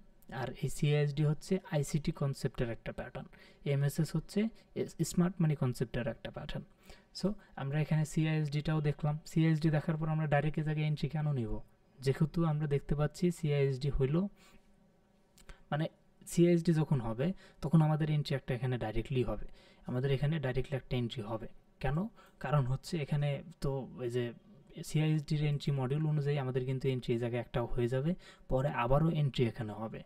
আর এই সিআইএসডি হচ্ছে আইসিটি কনসেপ্টের একটা প্যাটার্ন, এমএসএস হচ্ছে স্মার্ট মানি কনসেপ্টের একটা প্যাটার্ন। সো আমরা এখানে সিআইএসডিটাও দেখলাম, সিআইএসডি দেখার পর আমরা ডাইরেক্ট জায়গায় এন্ট্রি কেন নিব, যেহেতু আমরা দেখতে পাচ্ছি সিআইএসডি হইল, মানে সিআইএসডি যখন হবে তখন আমাদের এন্ট্রি একটা এখানে ডাইরেক্টলি হবে, আমাদের এখানে ডাইরেক্টলি একটা এন্ট্রি হবে। কেন, কারণ হচ্ছে এখানে তো এই যে সিআইএসডির এন্ট্রি মডিউল অনুযায়ী আমাদের কিন্তু এন্ট্রি এই জায়গায় একটা হয়ে যাবে, পরে আবারও এন্ট্রি এখানে হবে।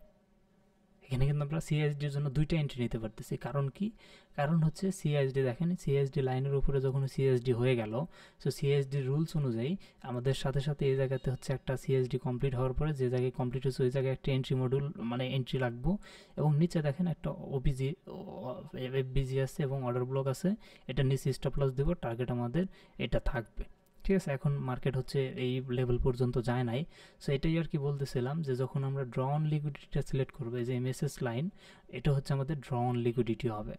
এখানে কিন্তু আমরা সিআইএসডির জন্য দুইটা এন্ট্রি নিতে পারতেছি। কারণ কি? কারণ হচ্ছে সিআইএসডি দেখেন, সিআইএসডি লাইনের উপরে যখন সিআইএসডি হয়ে গেল, সো সিআইএসডি রুলস অনুযায়ী আমাদের সাথে সাথে এই জায়গাতে হচ্ছে একটা সিআইএসডি কমপ্লিট হওয়ার পরে যে জায়গায় কমপ্লিট হচ্ছে ওই জায়গায় একটা এন্ট্রি মডিউল মানে এন্ট্রি লাগবো, এবং নিচে দেখেন একটা ওবিজি এফবিজি আছে এবং অর্ডার ব্লক আছে, এটা নিচে স্টপ লস দেবো, টার্গেট আমাদের এটা থাকবে। ঠিক আছে, এখন মার্কেট হচ্ছে এই লেভেল পর্যন্ত যায় নাই। সো এটাই আর কি বলতেছিলাম যে যখন আমরা ড্র অন লিকুইডিটিটা সিলেক্ট করবো, এই যে এমএসএস লাইন, এটা হচ্ছে আমাদের ড্র অন লিকুইডিটি হবে।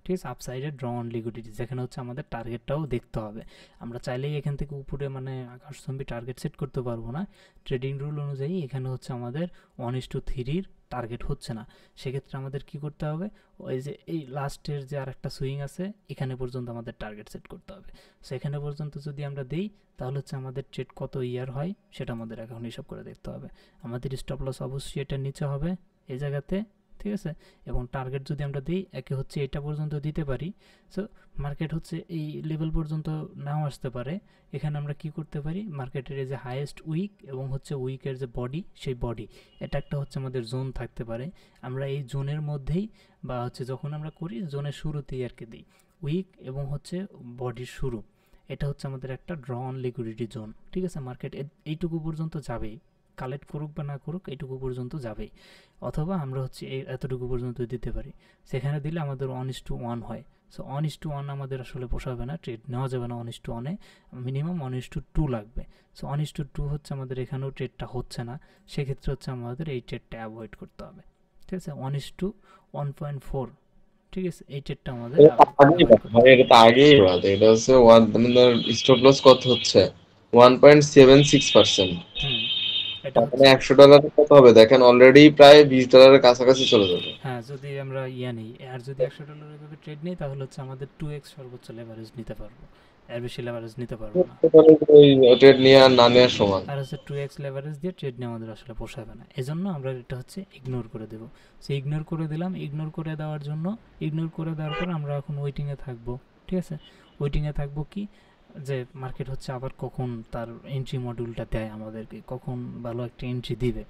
ঠিক আছে, আপসাইডে ড্র অন লিকুইডিটি, যেখানে হচ্ছে আমাদের টার্গেটটাও দেখতে হবে। আমরা চাইলেই এখান থেকে উপরে মানে আকাশচুম্বী টার্গেট সেট করতে পারবো না। ট্রেডিং রুল অনুযায়ী এখানে হচ্ছে আমাদের 1:3 টার্গেট হচ্ছে না। সেক্ষেত্রে আমাদের কি করতে হবে, ওই যে এই লাস্টের যে আর একটা সুইং আছে এখানে পর্যন্ত আমাদের টার্গেট সেট করতে হবে। সেখানে পর্যন্ত যদি আমরা দিই তাহলে হচ্ছে আমাদের ট্রেড কত ইয়ার হয় সেটা আমাদের এখন হিসাব করে দেখতে হবে। আমাদের স্টপ লস অবশ্যই এটার নিচে হবে এই জায়গাতে। ঠিক আছে, এবং টার্গেট যদি আমরা দিই একে হচ্ছে এটা পর্যন্ত দিতে পারি। সো মার্কেট হচ্ছে এই লেভেল পর্যন্ত নাও আসতে পারে। এখানে আমরা কি করতে পারি, মার্কেটের এই যে হাইয়েস্ট উইক এবং হচ্ছে উইকের যে বডি, সেই বডি এটা একটা হচ্ছে আমাদের জোন থাকতে পারে। আমরা এই জোনের মধ্যেই বা হচ্ছে যখন আমরা করি জোনের শুরুতেই আর কি দিই উইক এবং হচ্ছে বডির শুরু, এটা হচ্ছে আমাদের একটা ড্র অন লিকুইডিটি জোন। ঠিক আছে, মার্কেট এইটুকু পর্যন্ত যাবেই, কালেক্ট করুক বা না করুক এইটুকু পর্যন্ত যাবেই, অথবা আমরা হচ্ছে এই এতটুকু পর্যন্ত দিতে পারি। সেখানে দিলে আমাদের 1:1 হয়। সো 1:1 আমাদের আসলে পোষাবে না, ট্রেড নেওয়া যাবে না 1:1-এ, মিনিমাম 1:2 লাগবে। সো 1:2 হচ্ছে আমাদের এখানেও ট্রেডটা হচ্ছে না, সেক্ষেত্রে হচ্ছে আমাদের এই ট্রেডটা অ্যাভয়েড করতে হবে। ঠিক আছে, 1:1.4, ঠিক আছে, এই ট্রেডটা আমাদের এটা তো আগেই বাদ, এটা হচ্ছে ওয়ান, মানে স্টপ লস কত হচ্ছে 1.76%। হুম, এটা তার মানে হচ্ছে $100 কত হবে দেখেন, অলরেডি প্রায় $20 কাছাকাছি চলে যাবে। হ্যাঁ, যদি আমরা ইয়া নিই আর যদি $100 এভাবে ট্রেড নিই তাহলে হচ্ছে আমাদের 2x সর্বোচ্চ লেভারেজ নিতে পারবো, এর বেশি লেভারেজ নিতে পারবো না। ওই ট্রেড নিয়ে আর না নেওয়ার সমান। আর হচ্ছে 2x লেভারেজ দিয়ে ট্রেড নিয়ে আমাদের আসলে পোষাবে না, এজন্য আমরা এটা হচ্ছে ইগনোর করে দেবো। সো ইগনোর করে দিলাম, ইগনোর করে দেওয়ার জন্য, ইগনোর করে দেওয়ার পর আমরা এখন ওয়েটিংয়ে থাকবো। ঠিক আছে, ওয়েটিংয়ে থাকবো কি, যে মার্কেট হচ্ছে আবার কখন তার এন্ট্রি মডিউলটা দেয় আমাদেরকে, কখন ভালো একটা এন্ট্রি দিবে।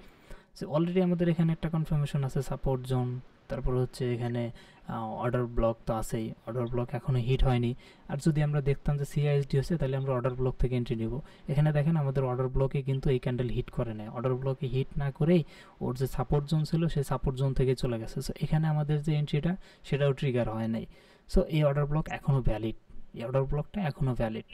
সো অলরেডি আমাদের এখানে একটা কনফার্মেশন আছে সাপোর্ট জোন, তারপর হচ্ছে এখানে অর্ডার ব্লক তো আছেই, অর্ডার ব্লক এখনও হিট হয়নি। আর যদি আমরা দেখতাম যে সিআইএসডি হচ্ছে তাহলে আমরা অর্ডার ব্লক থেকে এন্ট্রি নিব। এখানে দেখেন আমাদের অর্ডার ব্লকে কিন্তু এই ক্যান্ডেল হিট করে নেয়, অর্ডার ব্লকে হিট না করেই ওর যে সাপোর্ট জোন ছিল সেই সাপোর্ট জোন থেকে চলে গেছে। সো এখানে আমাদের যে এন্ট্রিটা সেটাও ট্রিগার হয় নাই। সো এই অর্ডার ব্লক এখনও ভ্যালিড, এই অর্ডার ব্লকটা এখনও ভ্যালিড।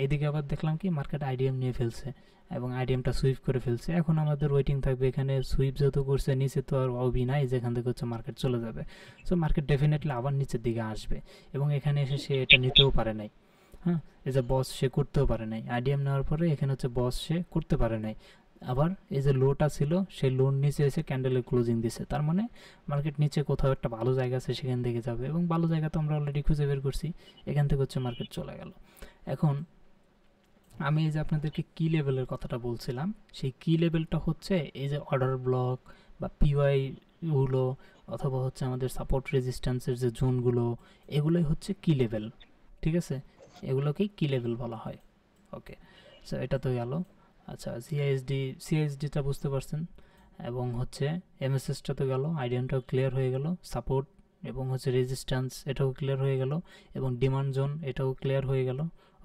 এইদিকে আবার দেখলাম কি মার্কেট আইডিএম নিয়ে ফেলছে এবং আইডিএমটা সুইপ করে ফেলছে। এখন আমাদের ওয়েটিং থাকবে, এখানে সুইপ যেহেতু করছে নিচে তো আর অবি নাই যেখান থেকে হচ্ছে মার্কেট চলে যাবে। সো মার্কেট ডেফিনেটলি আবার নিচের দিকে আসবে এবং এখানে এসে সে এটা নিতেও পারে নাই। হ্যাঁ, এই যে বস সে করতেও পারে নাই, আইডিএম নেওয়ার পরে এখানে হচ্ছে বস সে করতে পারে নাই। আবার এই যে লোটা ছিল সেই লোর নিচে এসে ক্যান্ডেলের ক্লোজিং দিছে, তার মানে মার্কেট নিচে কোথাও একটা ভালো জায়গা আছে সেখান থেকে যাবে, এবং ভালো জায়গা তো আমরা অলরেডি খুঁজে বের করছি, এখান থেকে হচ্ছে মার্কেট চলে গেল। এখন আমি এই যে আপনাদেরকে কি লেভেলের কথাটা বলছিলাম, সেই কি লেভেলটা হচ্ছে এই যে অর্ডার ব্লক বা পিওয়াই গুলো, অথবা হচ্ছে আমাদের সাপোর্ট রেজিস্ট্যান্সের যে জোনগুলো, এগুলোই হচ্ছে কি লেভেল। ঠিক আছে, এগুলোকেই কি লেভেল বলা হয়। ওকে, সো এটা তো গেল। আচ্ছা, সিআইএসডিটা বুঝতে পারছেন, এবং হচ্ছে এমএসএসটা তো গেল, আইডিয়ানটাও ক্লিয়ার হয়ে গেল, সাপোর্ট এবং হচ্ছে রেজিস্ট্যান্স এটাও ক্লিয়ার হয়ে গেল, এবং ডিমান্ড জোন এটাও ক্লিয়ার হয়ে গেল।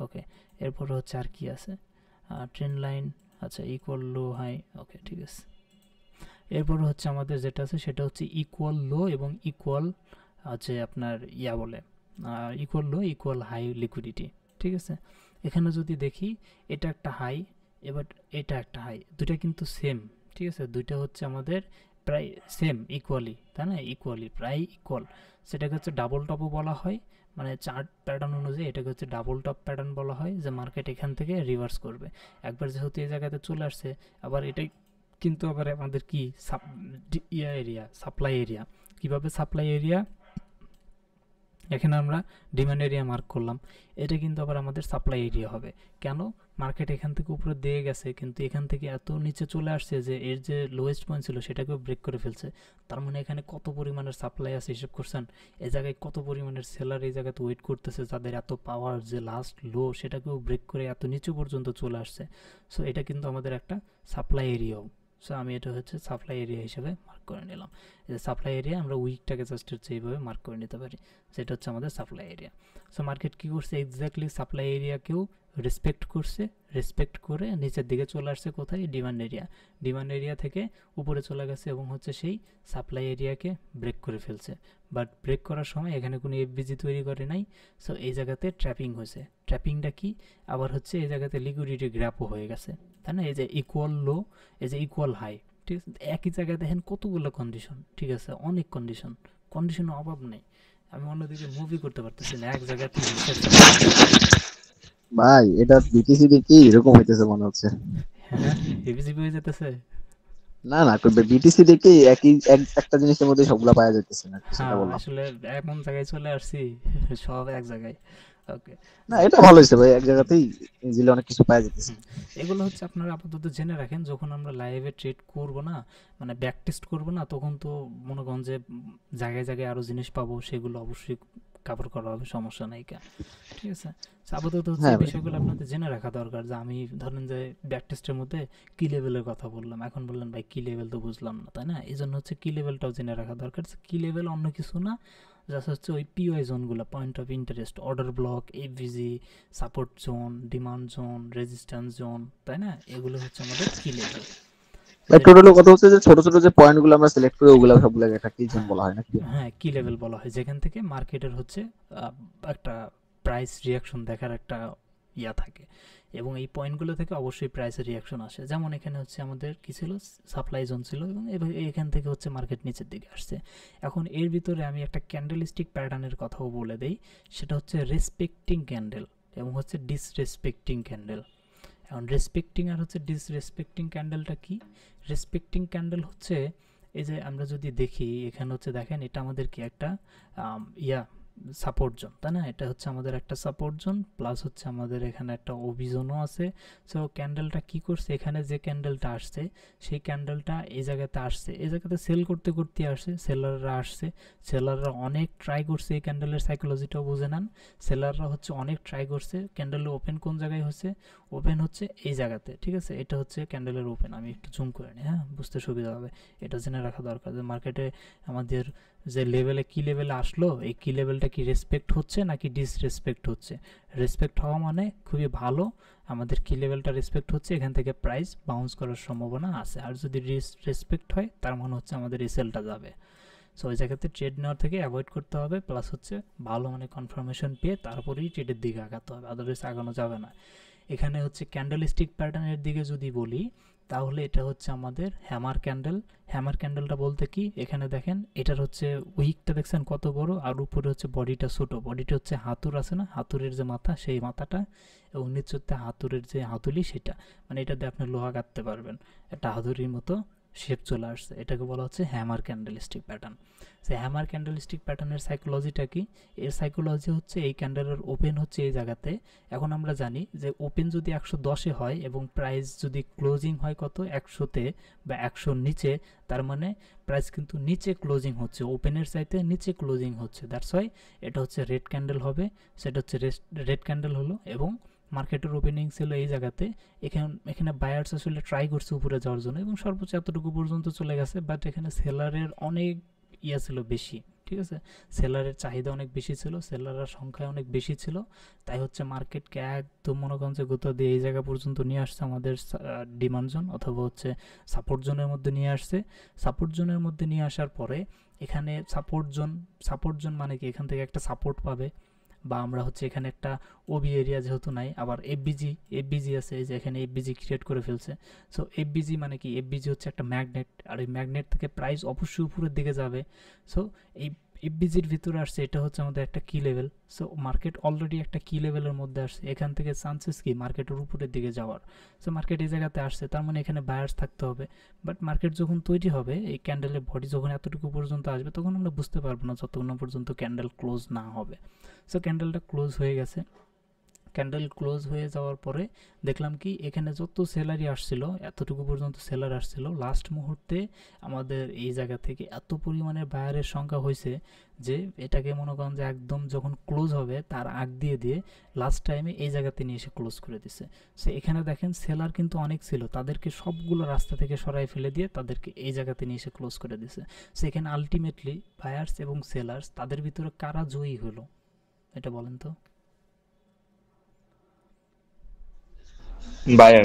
ওকে, এরপর হচ্ছে আর কি আছে, ট্রেন্ড লাইন, আচ্ছা ইকুয়াল লো হাই, ওকে ঠিক আছে। এরপর হচ্ছে আমাদের যেটা আছে সেটা হচ্ছে ইকুয়াল লো এবং ইকুয়াল আছে আপনার ইয়া বলে ইকুয়াল লো ইকুয়াল হাই লিকুইডিটি। ঠিক আছে, এখানে যদি দেখি এটা একটা হাই, এবার এটা একটা হাই, দুটা কিন্তু সেম। ঠিক আছে, দুইটা হচ্ছে আমাদের প্রায় সেম ইকুয়ালি, তাই না, ইকুয়ালি প্রায় ইকুয়াল। সেটাকে হচ্ছে ডাবল টপও বলা হয়, মানে চার্ট প্যাটার্ন অনুযায়ী এটাকে হচ্ছে ডাবল টপ প্যাটার্ন বলা হয়, যে মার্কেট এখান থেকে রিভার্স করবে। একবার যেহেতু এই জায়গাতে চলে আসছে, আবার এটাই কিন্তু আবার আমাদের কি ইয়া এরিয়া, সাপ্লাই এরিয়া। কিভাবে সাপ্লাই এরিয়া, এখানে আমরা ডিমান্ড এরিয়া মার্ক করলাম, এটা কিন্তু আবার আমাদের সাপ্লাই এরিয়া হবে। কেন? মার্কেট এখান থেকে উপরে দিয়ে গেছে, কিন্তু এখান থেকে এত নিচে চলে আসছে যে এর যে লোয়েস্ট পয়েন্ট ছিল সেটাকেও ব্রেক করে ফেলছে। তার মানে এখানে কত পরিমাণের সাপ্লাই আছে হিসেব করছেন? এই জায়গায় কত পরিমাণের সেলার এই জায়গাতে ওয়েট করতেছে, যাদের এত পাওয়ার যে লাস্ট লো সেটাকেও ব্রেক করে এত নিচু পর্যন্ত চলে আসছে। সো এটা কিন্তু আমাদের একটা সাপ্লাই এরিয়াও। সো আমি এটা হচ্ছে সাপ্লাই এরিয়া হিসেবে মার্ক করে নিলাম। এই সাপ্লাই এরিয়া আমরা উইকটাকে জাস্ট হচ্ছে এইভাবে মার্ক করে নিতে পারি, যেটা হচ্ছে আমাদের সাপ্লাই এরিয়া। সো মার্কেট কী করছে, এক্স্যাক্টলি সাপ্লাই এরিয়াকেও রেসপেক্ট করছে, রেসপেক্ট করে নিচের দিকে চলে আসছে কোথায়, ডিমান্ড এরিয়া। ডিমান্ড এরিয়া থেকে উপরে চলে গেছে এবং হচ্ছে সেই সাপ্লাই এরিয়াকে ব্রেক করে ফেলছে। বাট ব্রেক করার সময় এখানে কোনো এফবিজি তৈরি করে নাই। সো এই জায়গাতে ট্র্যাপিং হয়েছে। ট্র্যাপিংটা কি? আবার হচ্ছে এই জায়গাতে লিকুইডিটি গ্র্যাপও হয়ে গেছে, তাই না? এই যে ইকুয়াল লো, এই যে ইকুয়াল হাই, ঠিক আছে? একই জায়গায় দেখেন কতগুলো কন্ডিশন, ঠিক আছে? অনেক কন্ডিশন, কন্ডিশনের অভাব নেই। আমি অন্যদিকে মুভি করতে পারতেছি না, এক জায়গাতে রিসার্চ করতেছি। ভাই এটা বিটিসি দেখি এরকম হইতেছে মনে হচ্ছে। হ্যাঁ, হেভিজিবি হয়ে যেতেছে। না না, বিটিসি দেখি একই একটা জিনিসের মধ্যে সবগুলা পাওয়া যাইতেছে না, সেটা হ্যাঁ, বললাম। আসলে এমন জায়গায় চলে আসছি, সব এক জায়গায়। ওকে, না যাক। এটা ভালো হয়েছে ভাই, এক জায়গাতেই ইজিলি অনেক কিছু পাওয়া যাইতেছে। হুম, এগুলো হচ্ছে আপনারা আপাতত জেনে রাখেন, যখন আমরা লাইভে ট্রেড করব না, মানে ব্যাক টেস্ট করবো না, তখন তো মনে করেন যে জায়গায় জায়গায় আরও জিনিস পাবো, সেগুলো অবশ্যই কাভার করা হবে, সমস্যা নাই কা। ঠিক আছে? So, আপাতত হচ্ছে হ্যাঁ এই ভাই। বিষয়গুলো আপনাদের জেনে রাখা দরকার, যে আমি ধরেন যে ব্যাক টেস্টের মধ্যে কি লেভেলের কথা বললাম, এখন বললেন ভাই কি লেভেল তো বুঝলাম না, তাই না? এই জন্য হচ্ছে কি লেভেলটাও জেনে রাখা দরকার। কি লেভেল অন্য কিছু না, জাস্ট হচ্ছে ওই পিওয়াই জোনগুলো, point of interest, order block, FVG, support zone, demand zone, resistance zone, তাই না? এগুলো হচ্ছে আমাদের কি লেভেল। ভাই টোটাল কথা হচ্ছে যে ছোট ছোট যে পয়েন্ট গুলো আমরা সিলেক্ট করি ওগুলা সবগুলো একটা কি জোন হ্যাঁ, বলা হয় নাকি? হ্যাঁ, কি লেভেল বলা হয়, যেখান থেকে মার্কেটের হচ্ছে একটা প্রাইস রিয়াকশন দেখার একটা ইয়া থাকে, এবং এই পয়েন্টগুলো থেকে অবশ্যই প্রাইসের রিয়াকশন আসে। যেমন এখানে হচ্ছে আমাদের কি ছিল, সাপ্লাই জোন ছিল, এবং এখান থেকে হচ্ছে মার্কেট নিচের দিকে আসছে। এখন এর ভিতরে আমি একটা ক্যান্ডেলস্টিক প্যাটার্নের কথাও বলে দেই, সেটা হচ্ছে রেসপেক্টিং ক্যান্ডেল এবং হচ্ছে ডিসরেসপেক্টিং ক্যান্ডেল। এখন রেসপেক্টিং আর হচ্ছে ডিসরেসপেক্টিং ক্যান্ডেলটা কি? রেসপেক্টিং ক্যান্ডেল হচ্ছে, এই যে আমরা যদি দেখি এখানে হচ্ছে দেখেন, এটা আমাদের কি একটা ইয়া সাপোর্ট জোন, তাই না? এটা হচ্ছে আমাদের একটা সাপোর্ট জোন, প্লাস হচ্ছে আমাদের এখানে একটা ওবি জোনও আছে। সো ক্যান্ডেলটা কি করছে, এখানে যে ক্যান্ডেলটা আসছে সেই ক্যান্ডেলটা এই জায়গাতে আসছে, এই জায়গাতে সেল করতে করতে আসছে, সেলাররা আসছে, সেলাররা অনেক ট্রাই করছে, এই ক্যান্ডেলের সাইকোলজিটাও বুঝে নেন। সেলাররা হচ্ছে অনেক ট্রাই করছে, ক্যান্ডেলের ওপেন কোন জায়গায় হচ্ছে, ওপেন হচ্ছে এই জায়গাতে, ঠিক আছে? এটা হচ্ছে ক্যান্ডেলের ওপেন, আমি একটু জুম করে নিই, হ্যাঁ, বুঝতে সুবিধা হবে। এটা জেনে রাখা দরকার যে মার্কেটে আমাদের যে লেভেলে কি লেভেলে আসলো, এই কি লেভেলটা কি রেসপেক্ট হচ্ছে নাকি ডিসরেসপেক্ট হচ্ছে। রেসপেক্ট হওয়া মানে খুবই ভালো, আমাদের কি লেভেলটা রেসপেক্ট হচ্ছে, এখান থেকে প্রাইস বাউন্স করার সম্ভাবনা আছে। আর যদি ডিসরেসপেক্ট হয় তার মানে হচ্ছে আমাদের এই সেলটা যাবে। সো ওই জায়গাতে ট্রেড নেওয়ার থেকে অ্যাভয়েড করতে হবে, প্লাস হচ্ছে ভালো মানে কনফার্মেশন পেয়ে তারপরেই ট্রেডের দিকে আগাতে হবে, আদারওয়াইজ আগানো যাবে না। এখানে হচ্ছে ক্যান্ডেলস্টিক প্যাটার্নের দিকে যদি বলি, তাহলে এটা হচ্ছে আমাদের হ্যামার ক্যান্ডেল। হ্যামার ক্যান্ডেলটা বলতে কি, এখানে দেখেন এটার হচ্ছে উইকটা দেখছেন কত বড়, আর উপরে হচ্ছে বডিটা ছোট, বডিটা হচ্ছে হাতুর আছে না, হাতুরের যে মাথা সেই মাথাটা, এবং নিচে হচ্ছে হাতুরের যে হাতুলি সেটা, মানে এটা দিয়ে আপনি লোহা কাটতে পারবেন, একটা হাতুড়ির মতো শেপ চলে আসছে, এটাকে বলা হচ্ছে হ্যামার ক্যান্ডেলস্টিক প্যাটার্ন। সেই হ্যামার ক্যান্ডেলস্টিক প্যাটার্নের সাইকোলজিটা কি? এর সাইকোলজি হচ্ছে এই ক্যান্ডেলের ওপেন হচ্ছে এই জায়গাতে। এখন আমরা জানি যে ওপেন যদি 110-এ হয় এবং প্রাইস যদি ক্লোজিং হয় কত, 100-তে বা 100-র নিচে, তার মানে প্রাইস কিন্তু নিচে ক্লোজিং হচ্ছে, ওপেনের চাইতে নিচে ক্লোজিং হচ্ছে, দ্যাটস ওয়াই এটা হচ্ছে রেড ক্যান্ডেল হবে। সেটা হচ্ছে রেড ক্যান্ডেল হলো, এবং মার্কেটের ওপেনিং ছিল এই জায়গাতে। এখানে বায়ার্স আসলে ট্রাই করছে উপরে যাওয়ার জন্য এবং সর্বোচ্চ এতটুকু পর্যন্ত চলে গেছে, বাট এখানে সেলারের অনেক ইয়া ছিল বেশি, ঠিক আছে? সেলারের চাহিদা অনেক বেশি ছিল, সেলারের সংখ্যা অনেক বেশি ছিল, তাই হচ্ছে মার্কেটকে একদম মনে করেন যে গোতা দিয়ে এই জায়গা পর্যন্ত নিয়ে আসছে, আমাদের ডিমান্ড জোন অথবা হচ্ছে সাপোর্ট জোনের মধ্যে নিয়ে আসছে। সাপোর্ট জোনের মধ্যে নিয়ে আসার পরে এখানে সাপোর্ট জোন মানে কি, এখান থেকে একটা সাপোর্ট পাবে, বা আমরা হচ্ছে এখানে একটা ওবি এরিয়া যেহেতু নাই, আবার এফবিজি আছে, এই যে এখানে এফবিজি ক্রিয়েট করে ফেলছে। সো এফবিজি মানে কি, এফবিজি হচ্ছে একটা ম্যাগনেট, আর এই ম্যাগনেট থেকে প্রাইস অবশ্যই উপরের দিকে যাবে। সো এই এফবিজির ভিতরে আসছে, এটা হচ্ছে আমাদের একটা কি লেভেল। সো মার্কেট অলরেডি একটা কি লেভেলের মধ্যে আসছে, এখান থেকে চান্সেস কি মার্কেটের উপরের দিকে যাওয়ার। সো মার্কেট এই জায়গাতে আসছে, তার মানে এখানে বায়ার্স থাকতে হবে। বাট মার্কেট যখন তৈরি হবে, এই ক্যান্ডেলের বডি যখন এতটুকু পর্যন্ত আসবে, তখন আমরা বুঝতে পারবো না যতক্ষণ পর্যন্ত ক্যান্ডেল ক্লোজ না হবে। সো ক্যান্ডেলটা ক্লোজ হয়ে গেছে। ক্যান্ডেল ক্লোজ হয়ে যাওয়ার পরে দেখলাম কি এখানে যত সেলারই আসছিল, এতটুকু পর্যন্ত সেলার আসছিল, লাস্ট মুহূর্তে আমাদের এই জায়গা থেকে এত পরিমাণে বায়ারের সংখ্যা হয়েছে যে এটাকে মনে করেন যে একদম যখন ক্লোজ হবে তার আগ দিয়ে দিয়ে লাস্ট টাইমে এই জায়গাতে নিয়ে এসে ক্লোজ করে দিছে। সো এখানে দেখেন সেলার কিন্তু অনেক ছিল, তাদেরকে সবগুলো রাস্তা থেকে সরাই ফেলে দিয়ে তাদেরকে এই জায়গাতে নিয়ে এসে ক্লোজ করে দিছে। সো এখানে আলটিমেটলি বায়ার্স এবং সেলার্স তাদের ভিতরে কারা জয়ী হলো এটা বলেন তো? বায়ার।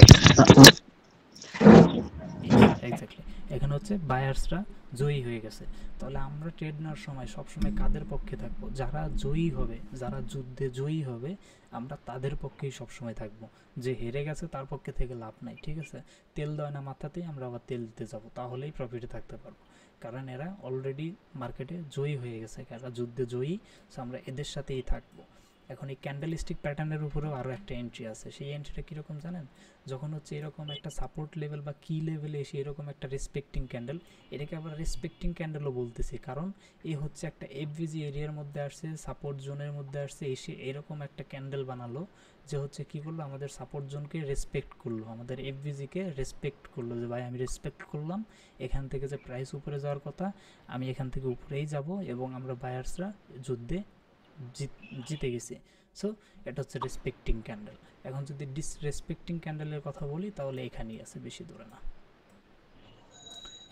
এক্স্যাক্টলি, এখানে হচ্ছে বায়ার্সরা জয়ী হয়ে গেছে। তাহলে আমরা ট্রেড নেওয়ার সময় সবসময় কাদের পক্ষে থাকবো? যারা জয়ী হবে, যারা যুদ্ধে জয়ী হবে, আমরা তাদের পক্ষেই সবসময় থাকবো। যে হেরে গেছে তার পক্ষে থেকে লাভ নাই, ঠিক আছে? তেল দেয় না মাথাতেই আমরা আবার তেল দিতে যাবো, তাহলেই প্রফিটে থাকতে পারবো। কারণ এরা অলরেডি মার্কেটে জয়ী হয়ে গেছে, এরা যুদ্ধে জয়ী। সো আমরা এদের সাথেই থাকবো। এখন এই ক্যান্ডেলস্টিক প্যাটার্নের উপরেও আরও একটা এন্ট্রি আছে। সেই এন্ট্রিটা কীরকম জানেন? যখন হচ্ছে এরকম একটা সাপোর্ট লেভেল বা কি লেভেলে এসে এরকম একটা রেসপেক্টিং ক্যান্ডেল, এটাকে আবার রেসপেক্টিং ক্যান্ডেলও বলতেছি, কারণ এ হচ্ছে একটা এফভিজি এরিয়ার মধ্যে আসছে, সাপোর্ট জোনের মধ্যে আসছে, এসে এরকম একটা ক্যান্ডেল বানালো যে হচ্ছে কী করলো, আমাদের সাপোর্ট জোনকে রেসপেক্ট করলো, আমাদের এফভিজিকে রেসপেক্ট করলো, যে ভাই আমি রেসপেক্ট করলাম, এখান থেকে যে প্রাইস উপরে যাওয়ার কথা আমি এখান থেকে উপরেই যাব, এবং আমরা বায়ার্সরা যুদ্ধে জিতে গেছি। সো এটা হচ্ছে রেসপেক্টিং ক্যান্ডেল। এখন যদি ডিসরেসপেক্টিং ক্যান্ডেলের কথা বলি তাহলে এখানেই আছে, বেশি দূরে না।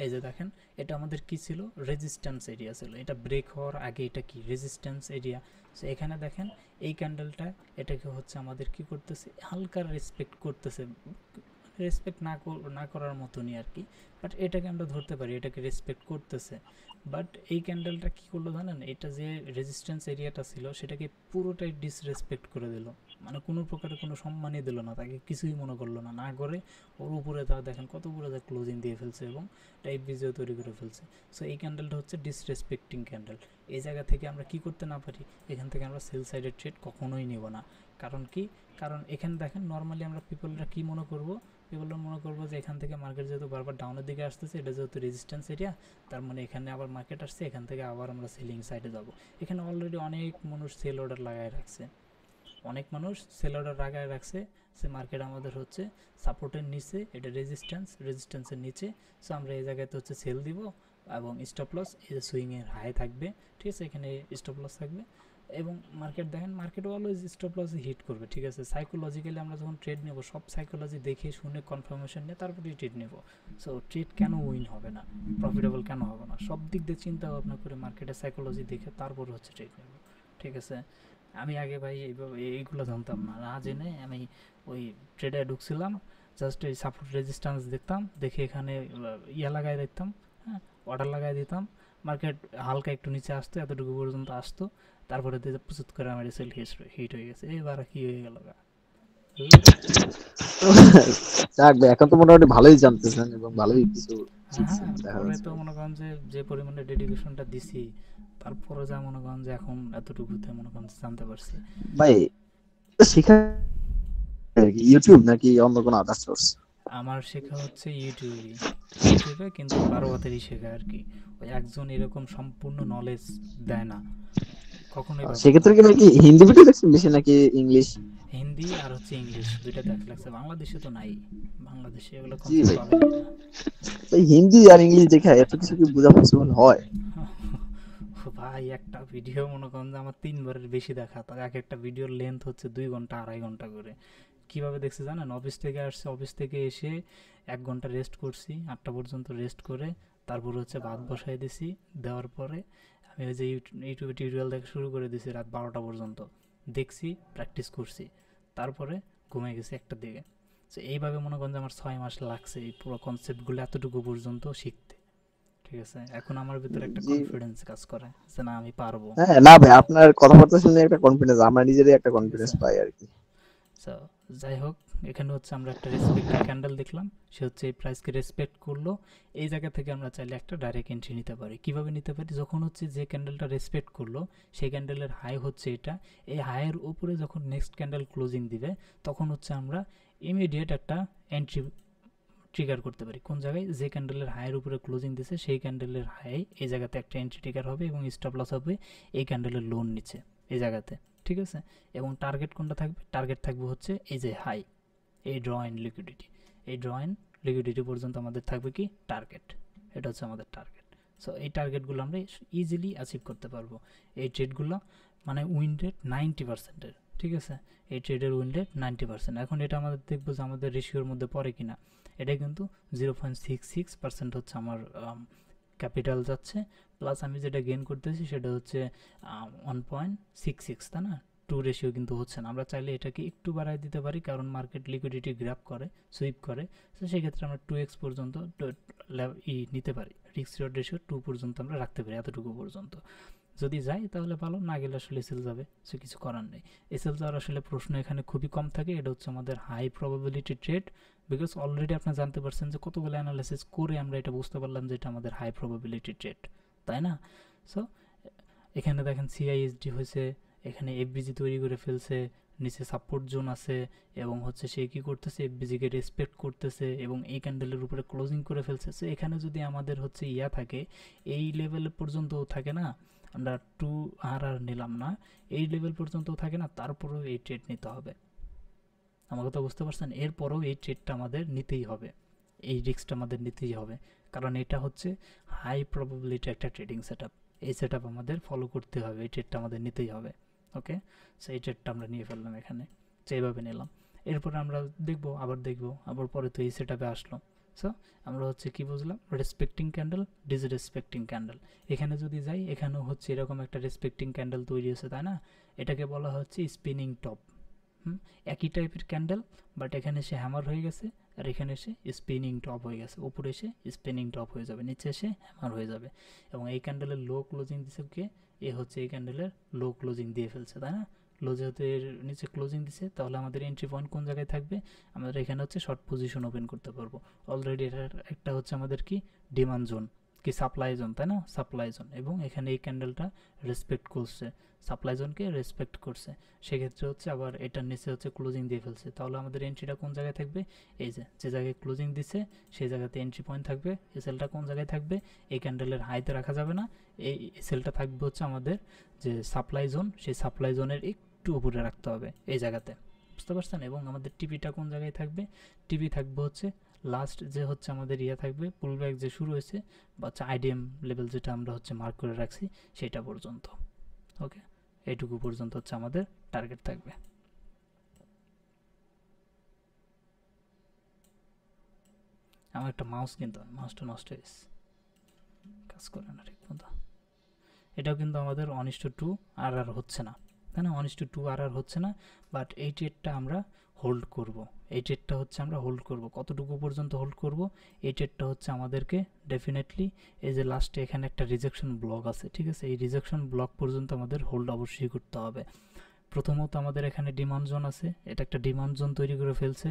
এই যে দেখেন, এটা আমাদের কি ছিল? রেজিস্ট্যান্স এরিয়া ছিল। এটা ব্রেক হওয়ার আগে এটা কি? Resistance area. সো এখানে দেখেন এই ক্যান্ডেলটা এটাকে হচ্ছে আমাদের কি করতেছে? হালকা রেসপেক্ট করতেছে, রেসপেক্ট না করার মতনই আর কি, বাট এটাকে আমরা ধরতে পারি এটাকে রেসপেক্ট করতেছে। বাট এই ক্যান্ডেলটা কী করলো জানেন? এটা যে রেজিস্ট্যান্স এরিয়াটা ছিল সেটাকে পুরোটাই ডিসরেসপেক্ট করে দিল, মানে কোনো প্রকারের কোনো সম্মানই দিল না, তাকে কিছুই মনে করলো না, না করে ওর উপরে তারা দেখেন কত উপরে যা ক্লোজিং দিয়ে ফেলছে এবং টাইপ ভিজিও তৈরি করে ফেলছে। সো এই ক্যান্ডেলটা হচ্ছে ডিসরেসপেক্টিং ক্যান্ডেল। এই জায়গা থেকে আমরা কি করতে না পারি, এখান থেকে আমরা সেল সাইডের ট্রেড কখনোই নেব না। কারণ কি? কারণ এখানে দেখেন নর্মালি আমরা পিপলরা কি মনে করবো? পিপলরা মনে করবো যে এখান থেকে মার্কেট যেহেতু বারবার ডাউনের দিকে আসতেছে, এটা যেহেতু রেজিস্ট্যান্স এরিয়া, তার মানে এখানে আবার মার্কেট আসছে, এখান থেকে আবার আমরা সেলিং সাইডে যাব। এখানে অলরেডি অনেক মানুষ সেল অর্ডার লাগায় রাখছে, অনেক মানুষ সেল অর্ডার লাগায় রাখছে। সে মার্কেট আমাদের হচ্ছে সাপোর্টের নিচে, এটা রেজিস্ট্যান্সের নিচে। সো আমরা এই জায়গাতে হচ্ছে সেল দিব, এবং স্টপ লস এই যে সুইংয়ের হাই থাকবে, ঠিক আছে? এখানে স্টপ লস থাকবে, এবং মার্কেট দেখেন মার্কেট অলওয়েজ স্টপ লসে হিট করবে, ঠিক আছে? সাইকোলজিক্যালি আমরা যখন ট্রেড নেব সব সাইকোলজি দেখে শুনে কনফার্মেশন নিয়ে তারপরেই ট্রেড নেব। সো ট্রেড কেন উইন হবে না, প্রফিটেবল কেন হবে না, সব দিক দিয়ে চিন্তা ভাবনা করে মার্কেটের সাইকোলজি দেখে তারপর হচ্ছে ট্রেড নেব, ঠিক আছে? আমি আগে ভাই এইগুলো জানতাম না, না জেনে আমি ওই ট্রেডে ঢুকছিলাম, জাস্ট এই সাপোর্ট রেজিস্ট্যান্স দেখতাম, দেখে এখানে ইয়া লাগাই দেখতাম, হ্যাঁ, অর্ডার লাগাই দিতাম, মার্কেট হালকা একটু নিচে আসতো, এতটুকু পর্যন্ত আসতো, তারপরে প্রস্তুত করে আমার সেল হিট হয়ে গেছে। এবার কি হয়ে গেল? যাক ভাই, এখন তো মোটামুটি ভালোই জানতেছেন এবং ভালোই কিছু শিখছেন হ্যাঁ, দেখা পরে যাচ্ছে। তো মনে করেন যে পরিমাণে ডেডিকেশনটা দিছি, তারপরে যা মনে করেন যে এখন এতটুকুতে মনে করেন জানতে পারছি। ভাই শিখা ইউটিউব নাকি অন্য কোনো আদার সোর্স? আমার শেখা হচ্ছে ইউটিউবে, কিন্তু 12 হাতেরই শেখা আর কি। ওই একজন এরকম সম্পূর্ণ নলেজ দেয় না কখনোই। সেক্ষেত্রে কি নাকি হিন্দি ভিডিও দেখছেন বেশি নাকি ইংলিশ? হিন্দি আর হচ্ছে ইংলিশ দুইটা দেখা লাগছে, বাংলাদেশে তো নাই, বাংলাদেশে এগুলো জি কনসেপ্ট ভাই, পাবেন না। তাই হিন্দি আর ইংলিশ দেখা এত কিছু কি বোঝা পসিবল হয়? ভাই একটা ভিডিও মনে করেন যে আমার 3বারের বেশি দেখা, তার এক একটা ভিডিওর লেন্থ হচ্ছে 2 ঘন্টা 2.5 ঘন্টা করে। কিভাবে দেখছি জানেন? অফিস থেকে আসছে, অফিস থেকে এসে 1 ঘন্টা রেস্ট করছি, 8টা পর্যন্ত রেস্ট করে তারপর হচ্ছে ভাত বসাই দিছি, দেওয়ার পরে আমি ওই যে ইউটিউবে টিউটোরিয়াল দেখা শুরু করে দিছি, রাত 12টা পর্যন্ত দেখছি, প্র্যাকটিস করছি, তারপরে ঘুমিয়ে গেছি 1টার দিকে। তো এইভাবে মনে করেন যে আমার 6 মাস লাগছে এই পুরো কনসেপ্টগুলো এতটুকু পর্যন্ত শিখতে, ঠিক আছে? এখন আমার ভিতরে একটা জি কনফিডেন্স কাজ করে যে না আমি পারবো, হ্যাঁ, না ভাই আপনার কথাবার্তা শুনে একটা কনফিডেন্স, আমার নিজেরই একটা ঠিক কনফিডেন্স আছে? পাই আর কি। সো যাই হোক, এখানে হচ্ছে আমরা একটা রেসপেক্টিং ক্যান্ডেল দেখলাম, সে হচ্ছে এই প্রাইসকে রেসপেক্ট করলো। এই জায়গা থেকে আমরা চাইলে একটা ডাইরেক্ট এন্ট্রি নিতে পারি। কিভাবে নিতে পারি? যখন হচ্ছে যে ক্যান্ডেলটা রেসপেক্ট করলো সেই ক্যান্ডেলের হাই হচ্ছে এটা, এই হাইয়ের উপরে যখন নেক্সট ক্যান্ডেল ক্লোজিং দিবে তখন হচ্ছে আমরা ইমিডিয়েট একটা এন্ট্রি ট্রিগার করতে পারি। কোন জায়গায়? যে ক্যান্ডেলের হাইয়ের উপরে ক্লোজিং দিছে সেই ক্যান্ডেলের হাই এই জায়গাতে একটা এন্ট্রি ট্রিগার হবে এবং স্টপ লস হবে এই ক্যান্ডেলের লোন নিচে এই জায়গাতে, ঠিক আছে? এবং টার্গেট কোনটা থাকবে? টার্গেট থাকবে হচ্ছে এই যে হাই, এই ড্র ইন লিকুইডিটি, এই ড্র ইন লিকুইডিটি পর্যন্ত আমাদের থাকবে কি টার্গেট, এটা হচ্ছে আমাদের টার্গেট। সো এই টার্গেটগুলো আমরা ইজিলি অ্যাচিভ করতে পারবো। এই ট্রেডগুলো মানে উইন রেট 90%-এর, ঠিক আছে? এই ট্রেডের উইন রেট 90%। এখন এটা আমাদের দেখবো যে আমাদের রেশিওর মধ্যে পড়ে কিনা। এটা কিন্তু 0.66% হচ্ছে আমার ক্যাপিটাল যাচ্ছে, প্লাস আমি যেটা গেইন করতেছি সেটা হচ্ছে 1.66, তাই না? 2 রেশিও কিন্তু হচ্ছে না। আমরা চাইলে এটাকে একটু বাড়ায় দিতে পারি, কারণ মার্কেট লিকুইডিটি গ্র্যাব করে, সুইপ করে। তো সেক্ষেত্রে আমরা 2x পর্যন্ত নিতে পারি, রিস্ক রিওয়ার্ড রেশিও 2 পর্যন্ত আমরা রাখতে পারি, এতটুকু পর্যন্ত। যদি যাই তাহলে ভালো, না গেলে আসলে এসএল যাবে, সে কিছু করার নেই। এসএল যাওয়ার আসলে প্রশ্ন এখানে খুবই কম থাকে। এটা হচ্ছে আমাদের high probability trade, because already আপনি জানতে পারছেন যে কতগুলো অ্যানালাইসিস করে আমরা এটা বুঝতে পারলাম যে এটা আমাদের হাই প্রবাবিলিটি ট্রেড, তাই না? সো এখানে দেখেন সিআইএসডি হয়েছে, এখানে এফবিজি তৈরি করে ফেলছে, নিচে সাপোর্ট জোন আছে এবং হচ্ছে সে কী করতেছে? এফবিজিকে রেসপেক্ট করতেছে এবং এই ক্যান্ডেলের উপরে ক্লোজিং করে ফেলছে। সো এখানে যদি আমাদের হচ্ছে থাকে, এই লেভেল পর্যন্ত থাকে না, আমরা 2 আর নিলাম না, এই লেভেল পর্যন্ত থাকে না, তারপরেও এই ট্রেড নিতে হবে। আমার কথা বুঝতে পারছেন? এরপরেও এই ট্রেডটা আমাদের নিতেই হবে, এই রিস্কটা আমাদের নিতেই হবে, কারণ এটা হচ্ছে হাই প্রবাবিলিটি একটা ট্রেডিং সেট আপ। এই সেট আপ আমাদের ফলো করতে হবে, এই ট্রেডটা আমাদের নিতেই হবে। ওকে, সো এই ট্রেডটা আমরা নিয়ে ফেললাম এখানে, তো এইভাবে নিলাম। এরপর আমরা আবার পরে তো এই সেট আপে আসলো। সো আমরা হচ্ছে কি বুঝলাম? Respecting candle, disrespecting candle. এখানে যদি যাই, এখানেও হচ্ছে এরকম একটা রেসপেক্টিং ক্যান্ডেল তৈরি হয়েছে, তাই না? এটাকে বলা হচ্ছে স্পিনিং টপ। একই টাইপের ক্যান্ডেল, বাট এখানে এসে হ্যামার হয়ে গেছে আর এখানে এসে স্পিনিং টপ হয়ে গেছে। উপরে এসে স্পিনিং টপ হয়ে যাবে, নিচে এসে হ্যামার হয়ে যাবে। এবং এই ক্যান্ডেলের লো ক্লোজিং দিছে কে? এ হচ্ছে এই ক্যান্ডেলের লো ক্লোজিং দিয়ে ফেলছে, তাই না? লো যেহেতু এর নিচে ক্লোজিং দিছে, তাহলে আমাদের এন্ট্রি পয়েন্ট কোন জায়গায় থাকবে? আমাদের এখানে হচ্ছে শর্ট পজিশন ওপেন করতে পারবো। অলরেডি এটার একটা হচ্ছে আমাদের কি ডিমান্ড জোন, কি সাপ্লাই জোন, তাই না? Supply zone. এবং এখানে এই ক্যান্ডেলটা রেসপেক্ট করছে, সাপ্লাই জোনকে রেসপেক্ট করছে। সেক্ষেত্রে হচ্ছে আবার এটার নিচে হচ্ছে ক্লোজিং দিয়ে ফেলছে, তাহলে আমাদের এন্ট্রিটা কোন জায়গায় থাকবে? এই যে জায়গায় ক্লোজিং দিছে সেই জায়গাতে এন্ট্রি পয়েন্ট থাকবে। এসএলটা কোন জায়গায় থাকবে? এই ক্যান্ডেলের হাইতে রাখা যাবে না, এই এসএলটা থাকবে হচ্ছে আমাদের যে সাপ্লাই জোন, সেই সাপ্লাই জোনের একটু উপরে রাখতে হবে এই জায়গাতে, বুঝতে পারছেন? এবং আমাদের টিপিটা কোন জায়গায় থাকবে? টিপি থাকবে হচ্ছে লাস্ট যে হচ্ছে আমাদের থাকবে, পুলব্যাক যে শুরু হয়েছে বা হচ্ছে আইডিএম লেভেল যেটা আমরা হচ্ছে মার্ক করে রাখছি সেটা পর্যন্ত। ওকে, এইটুকু পর্যন্ত হচ্ছে আমাদের টার্গেট থাকবে। আমার একটা মাউস কিনতে হবে, মাউসটা নষ্ট হয়ে গেছে, কাজ করে না ঠিক মতো। এটাও কিন্তু আমাদের 1:2 আর হচ্ছে না, তাই না? 1:2 আর হচ্ছে না, বাট এই ট্রেডটা আমরা হোল্ড করব। এই ট্রেডটা হচ্ছে আমরা হোল্ড করব। কতটুকু পর্যন্ত হোল্ড করব? এই ট্রেডটা হচ্ছে আমাদেরকে ডেফিনেটলি এই যে লাস্টে এখানে একটা রিজেকশন ব্লক আছে, ঠিক আছে? এই রিজেকশন ব্লক পর্যন্ত আমাদের হোল্ড অবশ্যই করতে হবে। প্রথমত আমাদের এখানে ডিমান্ড জোন আছে, এটা একটা ডিমান্ড জোন তৈরি করে ফেলছে।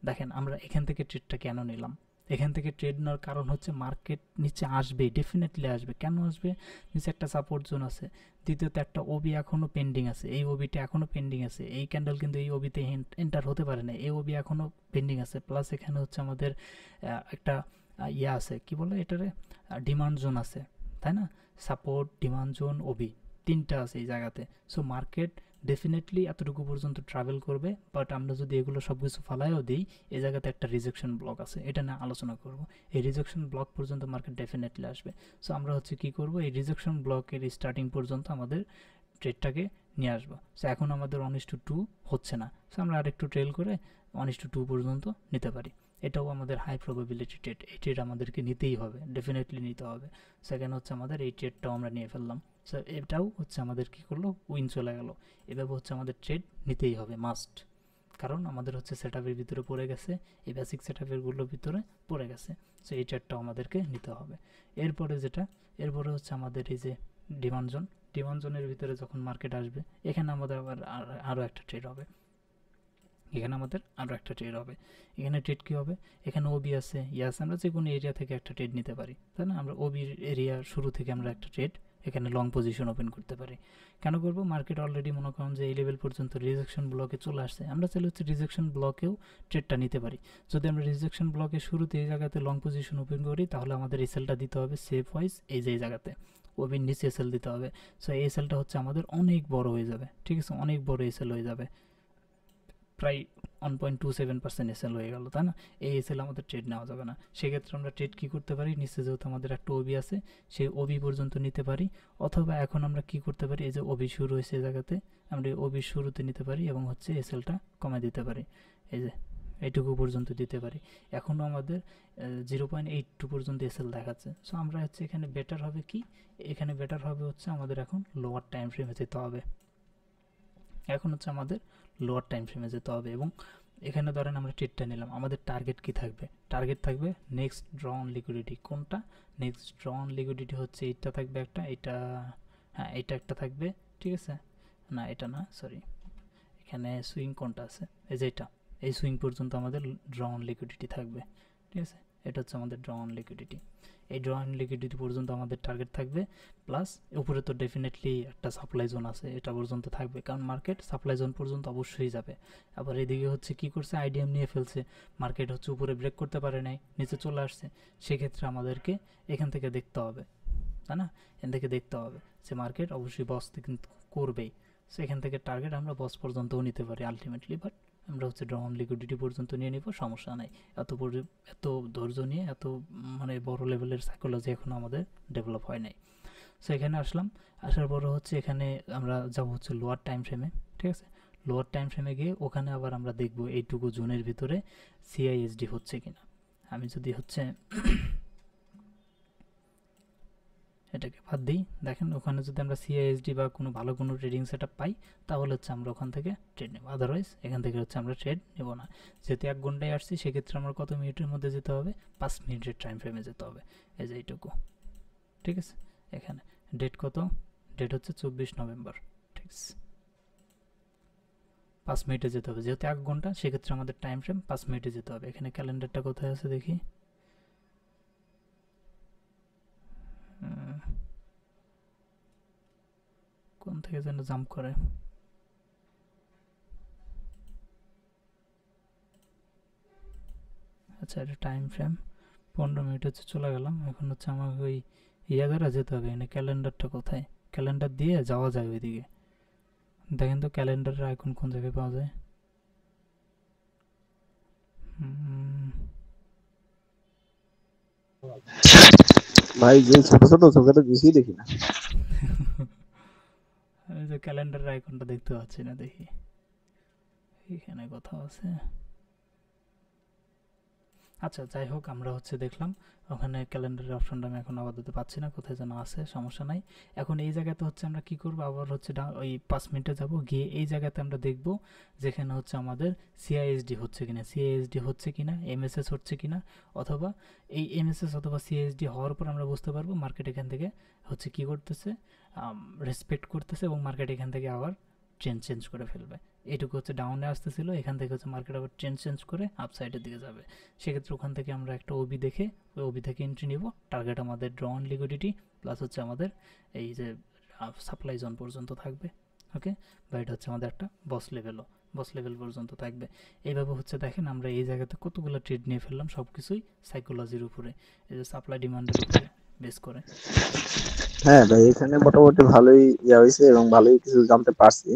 দেখেন আমরা এখান থেকে ট্রেডটা কেন নিলাম? এখান থেকে ট্রেড নেওয়ার কারণ হচ্ছে মার্কেট নিচে আসবে, ডেফিনেটলি আসবে। কেন আসবে? নিচে একটা সাপোর্ট জোন আছে, দ্বিতীয়ত একটা ওবি এখনও পেন্ডিং আছে, এই ওবিটা এখনও পেন্ডিং আছে। এই ক্যান্ডেল কিন্তু এই ওবিতে এন্টার হতে পারে না, এই ওবি এখনও পেন্ডিং আছে। প্লাস এখানে হচ্ছে আমাদের একটা আছে, কি বলে এটারে, ডিমান্ড জোন আছে, তাই না? সাপোর্ট, ডিমান্ড জোন, ওবি, তিনটা আছে এই জায়গাতে। সো মার্কেট ডেফিনেটলি এতটুকু পর্যন্ত ট্রাভেল করবে, বাট আমরা যদি এগুলো সব কিছু ফালাইও দিই, এই জায়গাতে একটা রিজেকশন ব্লক আছে, এটা নিয়ে আলোচনা করব। এই রিজেকশন ব্লক পর্যন্ত মার্কেট ডেফিনেটলি আসবে। সো আমরা হচ্ছে কি করব? এই রিজেকশন ব্লকের স্টার্টিং পর্যন্ত আমাদের ট্রেডটাকে নিয়ে আসবো। সো এখন আমাদের 1:2 হচ্ছে না, সো আমরা আরেকটু ট্রেল করে 1:2 পর্যন্ত নিতে পারি। এটাও আমাদের হাই প্রবাবিলিটি ট্রেড, এই ট্রেড আমাদেরকে নিতেই হবে, ডেফিনেটলি নিতে হবে। সেকেন্ড হচ্ছে আমাদের এই ট্রেডটাও আমরা নিয়ে ফেললাম। সো এটাও হচ্ছে আমাদের কী করলো? উইন চলে গেল। এভাবে হচ্ছে আমাদের ট্রেড নিতেই হবে, মাস্ট, কারণ আমাদের হচ্ছে সেট আপের ভিতরে পড়ে গেছে, এই বেসিক সেট আপেরগুলোর ভিতরে পড়ে গেছে। সো এই ট্রেডটাও আমাদেরকে নিতে হবে। এরপরে হচ্ছে আমাদের এই যে ডিমান্ড জোন, ডিমান্ড জোনের ভিতরে যখন মার্কেট আসবে, এখানে আমাদের আবার আরও একটা ট্রেড হবে। এখানে আমাদের আরও একটা ট্রেড হবে। এখানে ট্রেড কী হবে, এখানে ওবি আছে, ইয়াস, আমরা যে কোনো এরিয়া থেকে একটা ট্রেড নিতে পারি, তাই না? আমরা ওবির এরিয়া শুরু থেকে আমরা একটা ট্রেড এখানে লং পজিশন ওপেন করতে পারি। কেন করব, মার্কেট অলরেডি মনে করেন যে এই লেভেল পর্যন্ত রিজেকশন ব্লকে চলে আসছে, আমরা চাইলে হচ্ছে রিজেকশন ব্লকেও ট্রেডটা নিতে পারি। যদি আমরা রিজেকশন ব্লকে শুরুতে এই জায়গাতে লং পজিশন ওপেন করি, তাহলে আমাদের এই সেলটা দিতে হবে সেফ ওয়াইজ এই যে এই জায়গাতে ওবির নিচে সেল দিতে হবে। সো এই সেলটা হচ্ছে আমাদের অনেক বড় হয়ে যাবে, ঠিক আছে, অনেক বড় এই সেল হয়ে যাবে, প্রায় 1.27% এসএল হয়ে গেল, তাই না? এই এসএল আমাদের ট্রেড নেওয়া যাবে না। সেক্ষেত্রে আমরা ট্রেড কী করতে পারি, নিচে যেহেতু আমাদের একটা ওবি আছে, সেই ওবি পর্যন্ত নিতে পারি, অথবা এখন আমরা কি করতে পারি, এই যে ওবি শুরু হয়েছে এই জায়গাতে, আমরা এই ওবি শুরুতে নিতে পারি এবং হচ্ছে এসএলটা কমে দিতে পারি, এই যে এইটুকু পর্যন্ত দিতে পারি। এখনও আমাদের 0.82 পর্যন্ত এসএল দেখাচ্ছে। সো আমরা হচ্ছে এখানে বেটার হবে কি, এখানে বেটার হবে হচ্ছে আমাদের এখন লোয়ার টাইম ফ্রেমে যেতে হবে। এখন হচ্ছে আমাদের লোয়ার টাইম ফ্রেমে যেতে হবে এবং এখানে ধরেন আমরা ট্রেডটা নিলাম, আমাদের টার্গেট কি থাকবে, টার্গেট থাকবে নেক্সট ড্র অন লিকুইডিটি। কোনটা নেক্সট ড্র অন লিকুইডিটি হচ্ছে এইটা থাকবে একটা, এটা, হ্যাঁ এটা একটা থাকবে, ঠিক আছে, না এটা না, সরি, এখানে সুইং কোনটা আছে, এই যে এটা, এই সুইং পর্যন্ত আমাদের ড্র অন লিকুইডিটি থাকবে, ঠিক আছে, এটা হচ্ছে আমাদের ড্র অন লিকুইডিটি। এই ড্র অন লিকুইডিটি পর্যন্ত আমাদের টার্গেট থাকবে, প্লাস উপরে তো ডেফিনেটলি একটা সাপ্লাই জোন আছে, এটা পর্যন্ত থাকবে, কারণ মার্কেট সাপ্লাই জোন পর্যন্ত অবশ্যই যাবে। আবার এদিকে হচ্ছে কি করছে, আইডিএম নিয়ে ফেলছে, মার্কেট হচ্ছে উপরে ব্রেক করতে পারে নাই, নিচে চলে আসছে, সেক্ষেত্রে আমাদেরকে এখান থেকে দেখতে হবে, তাই না? এখান থেকে দেখতে হবে যে মার্কেট অবশ্যই বস কিন্তু করবেই, সেখান থেকে টার্গেট আমরা বস পর্যন্তও নিতে পারি আলটিমেটলি, বাট আমরা হচ্ছে ড্র অন লিকুইডিটি পর্যন্ত নিয়ে নিব, সমস্যা নাই। এত ধৈর্য নিয়ে এত মানে বড় লেভেলের সাইকোলজি এখনও আমাদের ডেভেলপ হয় নাই। সো এখানে আসলাম, আসার পরে হচ্ছে এখানে আমরা যাব হচ্ছে লোয়ার টাইম ফ্রেমে, ঠিক আছে, লোয়ার টাইম ফ্রেমে গিয়ে ওখানে আবার আমরা দেখব এইটুকু জোনের ভিতরে সিআইএসডি হচ্ছে কিনা। আমি যদি হচ্ছে এটাকে বাদ দিই, দেখেন ওখানে যদি আমরা সিআইএসডি বা কোনো ভালো কোনো ট্রেডিং সেট আপ পাই, তাহলে হচ্ছে আমরা ওখান থেকে ট্রেড নেব, আদারওয়াইজ এখান থেকে হচ্ছে আমরা ট্রেড নেব না। যেহেতু 1 ঘন্টায় আসছি, সেক্ষেত্রে আমরা কত মিনিটের মধ্যে যেতে হবে, 5 মিনিটের টাইম ফ্রেমে যেতে হবে, এই যে এইটুকু, ঠিক আছে। এখানে ডেট কত, ডেট হচ্ছে 24 নভেম্বর, ঠিক আছে, 5 মিনিটে যেতে হবে, যেহেতু 1 ঘন্টা, সেক্ষেত্রে আমাদের টাইম ফ্রেম 5 মিনিটে যেতে হবে। এখানে ক্যালেন্ডারটা কোথায় আছে দেখি, কোন থেকে যেন জাম্প করে, আচ্ছা এটা টাইম ফ্রেম 15 মিনিট হচ্ছে চলে গেলাম। এখন হচ্ছে আমাকে ওই ইয়া দ্বারা যেতে হবে, এখানে ক্যালেন্ডারটা কোথায়, ক্যালেন্ডার দিয়ে যাওয়া যায় ওইদিকে, দেখেন তো ক্যালেন্ডারের আইকন কোন জায়গায় পাওয়া যায়। ভাই যে ছোট ছোট চোখে তো কিছুই দেখি না। আমি যে ক্যালেন্ডারের আইকনটা দেখতে পাচ্ছি না, দেখি এখানে কোথাও আছে। আচ্ছা যাই হোক, আমরা হচ্ছে দেখলাম ওখানে ক্যালেন্ডারের অপশনটা আমি এখন আপাতত পাচ্ছি না, কোথায় যেন আছে, সমস্যা নাই। এখন এই জায়গাতে হচ্ছে আমরা কি করব, আবার হচ্ছে ওই 5 মিনিটে যাব, গিয়ে এই জায়গাতে আমরা দেখব যেখানে হচ্ছে আমাদের সিআইএসডি হচ্ছে কিনা, সিআইএসডি হচ্ছে কিনা, এমএসএস হচ্ছে কিনা, অথবা এই এমএসএস অথবা সিআইএসডি হওয়ার পর আমরা বুঝতে পারবো মার্কেট এখান থেকে হচ্ছে কি করতেছে, রেসপেক্ট করতেছে, এবং মার্কেট এখান থেকে আবার চেঞ্জ করে ফেলবে। এটুকু হচ্ছে ডাউনে আসতেছিল, এখান থেকে হচ্ছে মার্কেট আবার চেঞ্জ করে আপসাইডের দিকে যাবে। সেক্ষেত্রে ওখান থেকে আমরা একটা ওবি দেখে ওই ওবি থেকে এন্ট্রি নিব, টার্গেট আমাদের ড্র অন লিকুইডিটি প্লাস হচ্ছে আমাদের এই যে সাপ্লাই জোন পর্যন্ত থাকবে, ওকে, বা এটা হচ্ছে আমাদের একটা বস লেভেল পর্যন্ত থাকবে। এইভাবে হচ্ছে দেখেন আমরা এই জায়গাতে কতগুলো ট্রেড নিয়ে ফেললাম, সব কিছুই সাইকোলজির উপরে, এই যে সাপ্লাই ডিমান্ডের উপরে বেস করে। হ্যাঁ ভাই, এখানে মোটামুটি ভালোই ইয়া হয়েছে এবং ভালোই কিছু জানতে পারছি।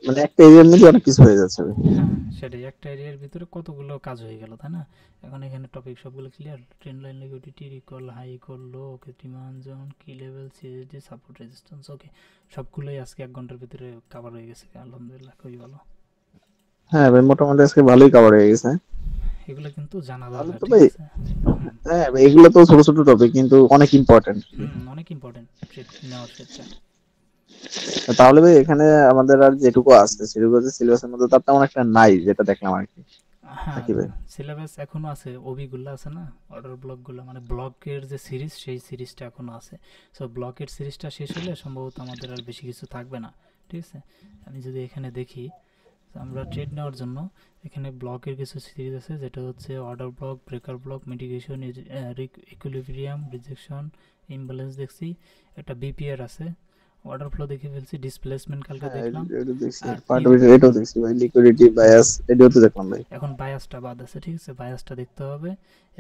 মানে একটা এরিয়ার মধ্যে অনেক কিছু হয়ে যাচ্ছে ভাই। হ্যাঁ সেটাই, একটা এরিয়ার ভিতরে কতগুলো কাজ হয়ে গেল, তাই না? এখন এখানে টপিক সবগুলো clear, trend line liquidity, recall high, recall low, okay, demand zone, key level, CSD, support, resistance, okay, সবগুলোই আজকে 1 ঘন্টার ভিতরে কভার হয়ে গেছে, আলহামদুলিল্লাহ, খুবই ভালো। হ্যাঁ ভাই, মোটামুটি আজকে ভালোই কভার হয়ে গেছে। এগুলো কিন্তু জানা তাহলে দরকার, তো ঠিক ভাই, আছে। হ্যাঁ ভাই, এগুলো তো ছোট ছোট টপিক কিন্তু অনেক ইম্পর্টেন্ট। অনেক ইম্পর্টেন্ট ট্রেড নেওয়ার ক্ষেত্রে। তাহলে ভাই এখানে আমাদের আর যেটুকু আছে সেটুকু হচ্ছে সিলেবাসের মধ্যে তার তেমন একটা নাই, যেটা দেখলাম আর কি, হ্যাঁ নাকি ভাই? সিলেবাস এখনো আছে, ওবিগুলো আছে না, অর্ডার ব্লকগুলো, মানে ব্লকের যে সিরিজ, সেই সিরিজটা এখনো আছে। সো ব্লকের সিরিজটা শেষ হলে সম্ভবত আমাদের আর বেশি কিছু থাকবে না, ঠিক আছে। আমি যদি এখানে দেখি আমরা ট্রেড নেওয়ার জন্য এখানে ব্লকের কিছু সিরিজ আছে, যেটা হচ্ছে order block, breaker block, mitigation, equilibrium, rejection, imbalance দেখছি, একটা বিপিআর আছে, অর্ডার ফ্লো দেখে ফেলছি, ডিসপ্লেসমেন্ট কালকে হ্যাঁ দেখলাম। এটা দেখছি, আর পার্ট অফ এটাও দেখছি ভাই, লিকুইডিটি বায়াস এটাও তো দেখলাম ভাই। এখন বায়াসটা বাদ আছে, ঠিক আছে, বায়াসটা দেখতে হবে।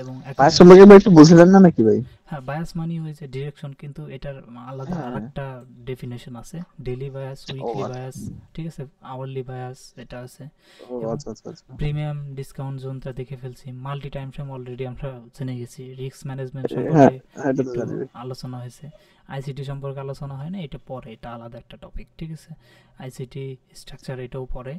এবং এখন বায়াস সম্পর্কে ভাই একটু বুঝলেন না নাকি ভাই? হ্যাঁ, বায়াস মানে হয়েছে ডিরেকশন, কিন্তু এটার আলাদা হ্যাঁ আরেকটা ডেফিনেশন আছে, ডেইলি বায়াস, ও উইকলি আচ্ছা বায়াস, ঠিক আছে, আওয়ারলি বায়াস এটা আছে। ও এবং আচ্ছা আচ্ছা আচ্ছা। প্রিমিয়াম ডিসকাউন্ট জোনটা দেখে ফেলছি, মাল্টি টাইম ফ্রেম অলরেডি আমরা জেনে গেছি, রিস্ক ম্যানেজমেন্ট হ্যাঁ সম্পর্কে এটা তো একটু জানি ভাই। আলোচনা হয়েছে, আইসিটি সম্পর্কে আলোচনা হয় না, এটা পরে, এটা আলাদা একটা টপিক, ঠিক আছে। আইসিটি স্ট্রাকচার এটাও পরে।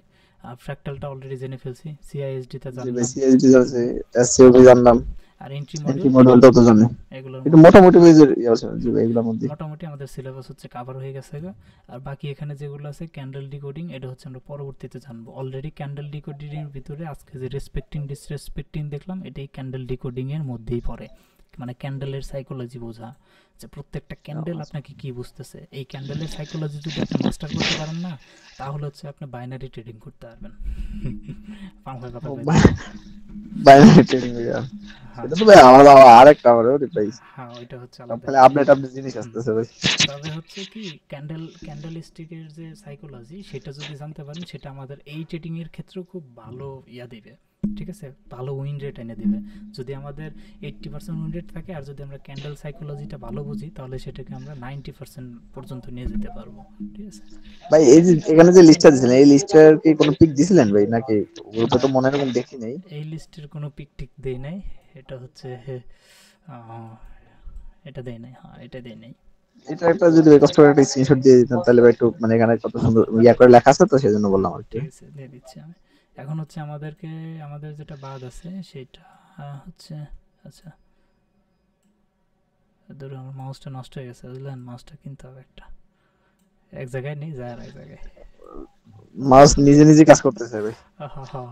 আর ফ্র্যাকটালটা অলরেডি জেনে ফেলছি, সিআইএসডিতে জি ভাই, জানলাম। সিএসডি জানছি, এসসিওবি জানলাম, আর এন্ট্রি এন্ট্রি মডিউল, মডেলটাও তো জানি। এগুলোর এটা মধ্যে মোটামুটি ভাই যে ইয়ে আছে জি ভাই এগুলোর মধ্যে। মোটামুটি আমাদের সিলেবাস হচ্ছে কাভার হয়ে গেছে গা। আর বাকি এখানে যেগুলো আছে ক্যান্ডেল ডিকোডিং, এটা হচ্ছে আমরা পরবর্তীতে জানবো। অলরেডি ক্যান্ডেল ডিকোডিং এর ভিতরে আজকে যে রেসপেক্টিং ডিসরেসপেক্টিং দেখলাম, এটাই ক্যান্ডেল ডিকোডিং এর মধ্যেই পড়ে। মানে ক্যান্ডেলের সাইকোলজি বোঝা, যে প্রত্যেকটা ক্যান্ডেল আপনাকে কি বুঝতেছে, এই ক্যান্ডেলের সাইকোলজি যদি আপনি মাস্টার করতে পারেন না, তাহলে হচ্ছে আপনি বাইনারি ট্রেডিং করতে পারবেন। বাংলা কথা কইতে, বাইনারি ট্রেডিং ভাই, হ্যাঁ এটা তো ভাই আলাদা আরেকটা আমার ওরে ভাই, হ্যাঁ, ওইটা হচ্ছে সব আলাদা খালি একটা। আপডেট আপডেট জিনিস হুম, আসতেছে ভাই। তবে হচ্ছে কি, ক্যান্ডেল স্টিকের যে সাইকোলজি, সেটা যদি জানতে পারেন, সেটা আমাদের এই ট্রেডিং এর ক্ষেত্রেও খুব ভালো ইয়া দিবে, ঠিক আছে, ভালো উইন রেট এনে দিবে। যদি আমাদের 80% উইন রেট থাকে, আর যদি আমরা ক্যান্ডেল সাইকোলজিটা ভালো বুঝি, তাহলে সেটাকে আমরা 90% পর্যন্ত নিয়ে যেতে পারবো, ঠিক আছে। ভাই এই যে এখানে যে লিস্টটা দিছিলেন, এই লিস্টের কি কোনো পিক দিছিলেন ভাই নাকি? গ্রুপে তো না, মনে হয় এরকম দেখি নাই। এই লিস্টের কোনো পিক টিক দেই নাই, এটা হচ্ছে আহ, এটা দেই নাই, হ্যাঁ এটা দেই নাই। এটা একটা যদি কষ্ট করে একটা স্ক্রিনশট দিয়ে দিতেন তাহলে ভাই একটু মানে এখানে কত সুন্দর ইয়া করে লেখা আছে তো সেজন্য বললাম আর কি। ঠিক আছে, দিয়ে দিচ্ছি আমি। এখন হচ্ছে আমাদের যেটা বাদ আছে সেটা হচ্ছে, আচ্ছা ধরুন আমার মাউসটা নষ্ট হয়ে গেছে, বুঝলেন, মাউসটা কিনতে হবে একটা, এক জায়গায় নেই, যায় আর এক জায়গায়। মাউস নিজে নিজে কাজ করতেছে ভাই। হা হা,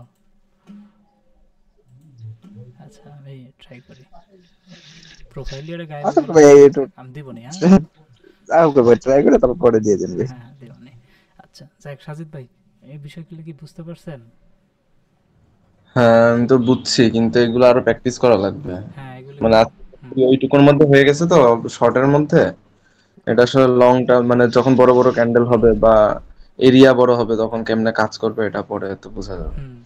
আচ্ছা আমি ট্রাই করি, প্রোফাইল দিয়ে গায়েব আচ্ছা হয়ে গেল, ভাই একটু আমি দিব নি, হ্যাঁ ওকে ভাই ট্রাই করে তারপর পরে দিয়ে দেন ভাই। হ্যাঁ হ্যাঁ, দিব নি। আচ্ছা যাক, সাজিদ ভাই, এই বিষয়গুলো কি বুঝতে পারছেন? হ্যাঁ আমি তো বুঝছি, কিন্তু এগুলো আরো প্র্যাকটিস করা লাগবে। হ্যাঁ এগুলো মানে কিন্তু, হুম আজকে ওইটুকুর মধ্যে হয়ে গেছে তো, শর্টের মধ্যে। এটা আসলে লং টার্ম, মানে যখন বড় বড় ক্যান্ডেল হবে বা এরিয়া বড় হবে তখন কেমনে কাজ করবে এটা পরে তো বোঝা যাবে। হুম,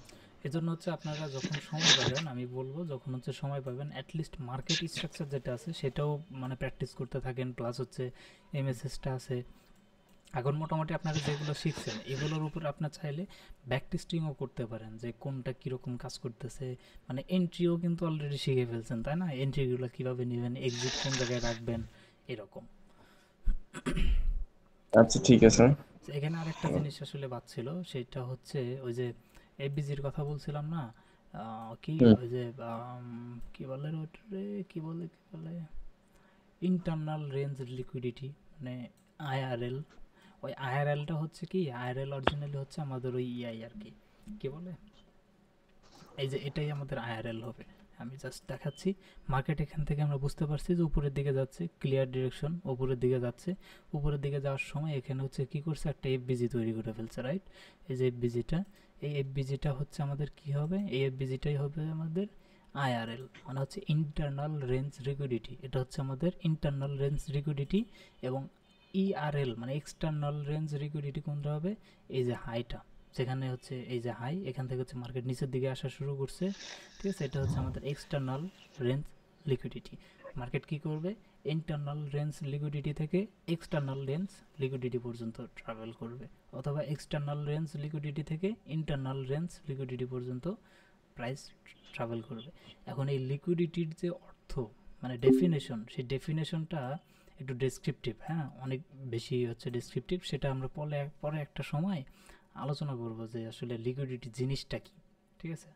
এজন্য হচ্ছে আপনারা যখন সময় পাবেন, আমি বলবো যখন হচ্ছে সময় পাবেন, অ্যাটলিস্ট মার্কেট স্ট্রাকচার যেটা আছে সেটাও মানে প্র্যাকটিস করতে থাকেন, প্লাস হচ্ছে এমএসএসটা আছে। এখন মোটামুটি আপনারা যেগুলো শিখছেন, এগুলোর উপর আপনার চাইলে ব্যাক টেস্টিংও করতে পারেন, যে কোনটা কীরকম কাজ করতেছে। মানে এন্ট্রিও কিন্তু অলরেডি শিখে ফেলছেন, তাই না? এন্ট্রিগুলো কীভাবে নেবেন, এক্সিট কোন জায়গায় রাখবেন, এরকম। আচ্ছা ঠিক আছে। তো এখানে আরেকটা জিনিস আসলে বাদছিল, সেটা হচ্ছে ওই যে এফবিজির কথা বলছিলাম না, কি হুম। ওই যে কি বলে রে ওটারে, কি বলে ইন্টারনাল রেঞ্জ লিকুইডিটি, মানে আইআরএল। ওই আইআরএলটা হচ্ছে কি, আইআরএল অরিজিনালি হচ্ছে আমাদের ওই ইআই আর কি, কি বলে, এই যে এটাই আমাদের আইআরএল হবে। আমি জাস্ট দেখাচ্ছি, মার্কেট এখান থেকে আমরা বুঝতে পারছি যে উপরের দিকে যাচ্ছে, ক্লিয়ার ডিরেকশন উপরের দিকে যাচ্ছে। উপরের দিকে যাওয়ার সময় এখানে হচ্ছে কি করছে, একটা এফবিজি তৈরি করে ফেলছে, রাইট? এই যে এফবিজিটা, এই এফবিজিটা হচ্ছে আমাদের কি হবে, এই এফবিজিটাই হবে আমাদের আইআরএল, মানে হচ্ছে ইন্টারনাল রেঞ্জ লিকুইডিটি। এটা হচ্ছে আমাদের ইন্টারনাল রেঞ্জ লিকুইডিটি। এবং ইআরএল মানে এক্সটার্নাল রেঞ্জ লিকুইডিটি কোনটা হবে, এই যে হাইটা, যেখানে হচ্ছে এই যে হাই, এখান থেকে হচ্ছে মার্কেট নিচের দিকে আসা শুরু করছে, ঠিক আছে, এটা হচ্ছে আমাদের এক্সটার্নাল রেঞ্জ লিকুইডিটি। মার্কেট কি করবে, ইন্টারনাল রেঞ্জ লিকুইডিটি থেকে এক্সটার্নাল রেঞ্জ লিকুইডিটি পর্যন্ত ট্রাভেল করবে, অথবা এক্সটার্নাল রেঞ্জ লিকুইডিটি থেকে ইন্টারনাল রেঞ্জ লিকুইডিটি পর্যন্ত প্রাইস ট্রাভেল করবে। এখন এই লিকুইডিটির যে অর্থ, মানে ডেফিনেশন, সেই ডেফিনেশনটা একটু ডেসক্রিপটিভ, হ্যাঁ অনেক বেশি হচ্ছে ডেসক্রিপটিভ, সেটা আমরা পরে একটা সময় আলোচনা করব যে আসলে লিকুইডিটি জিনিসটা কি, ঠিক আছে।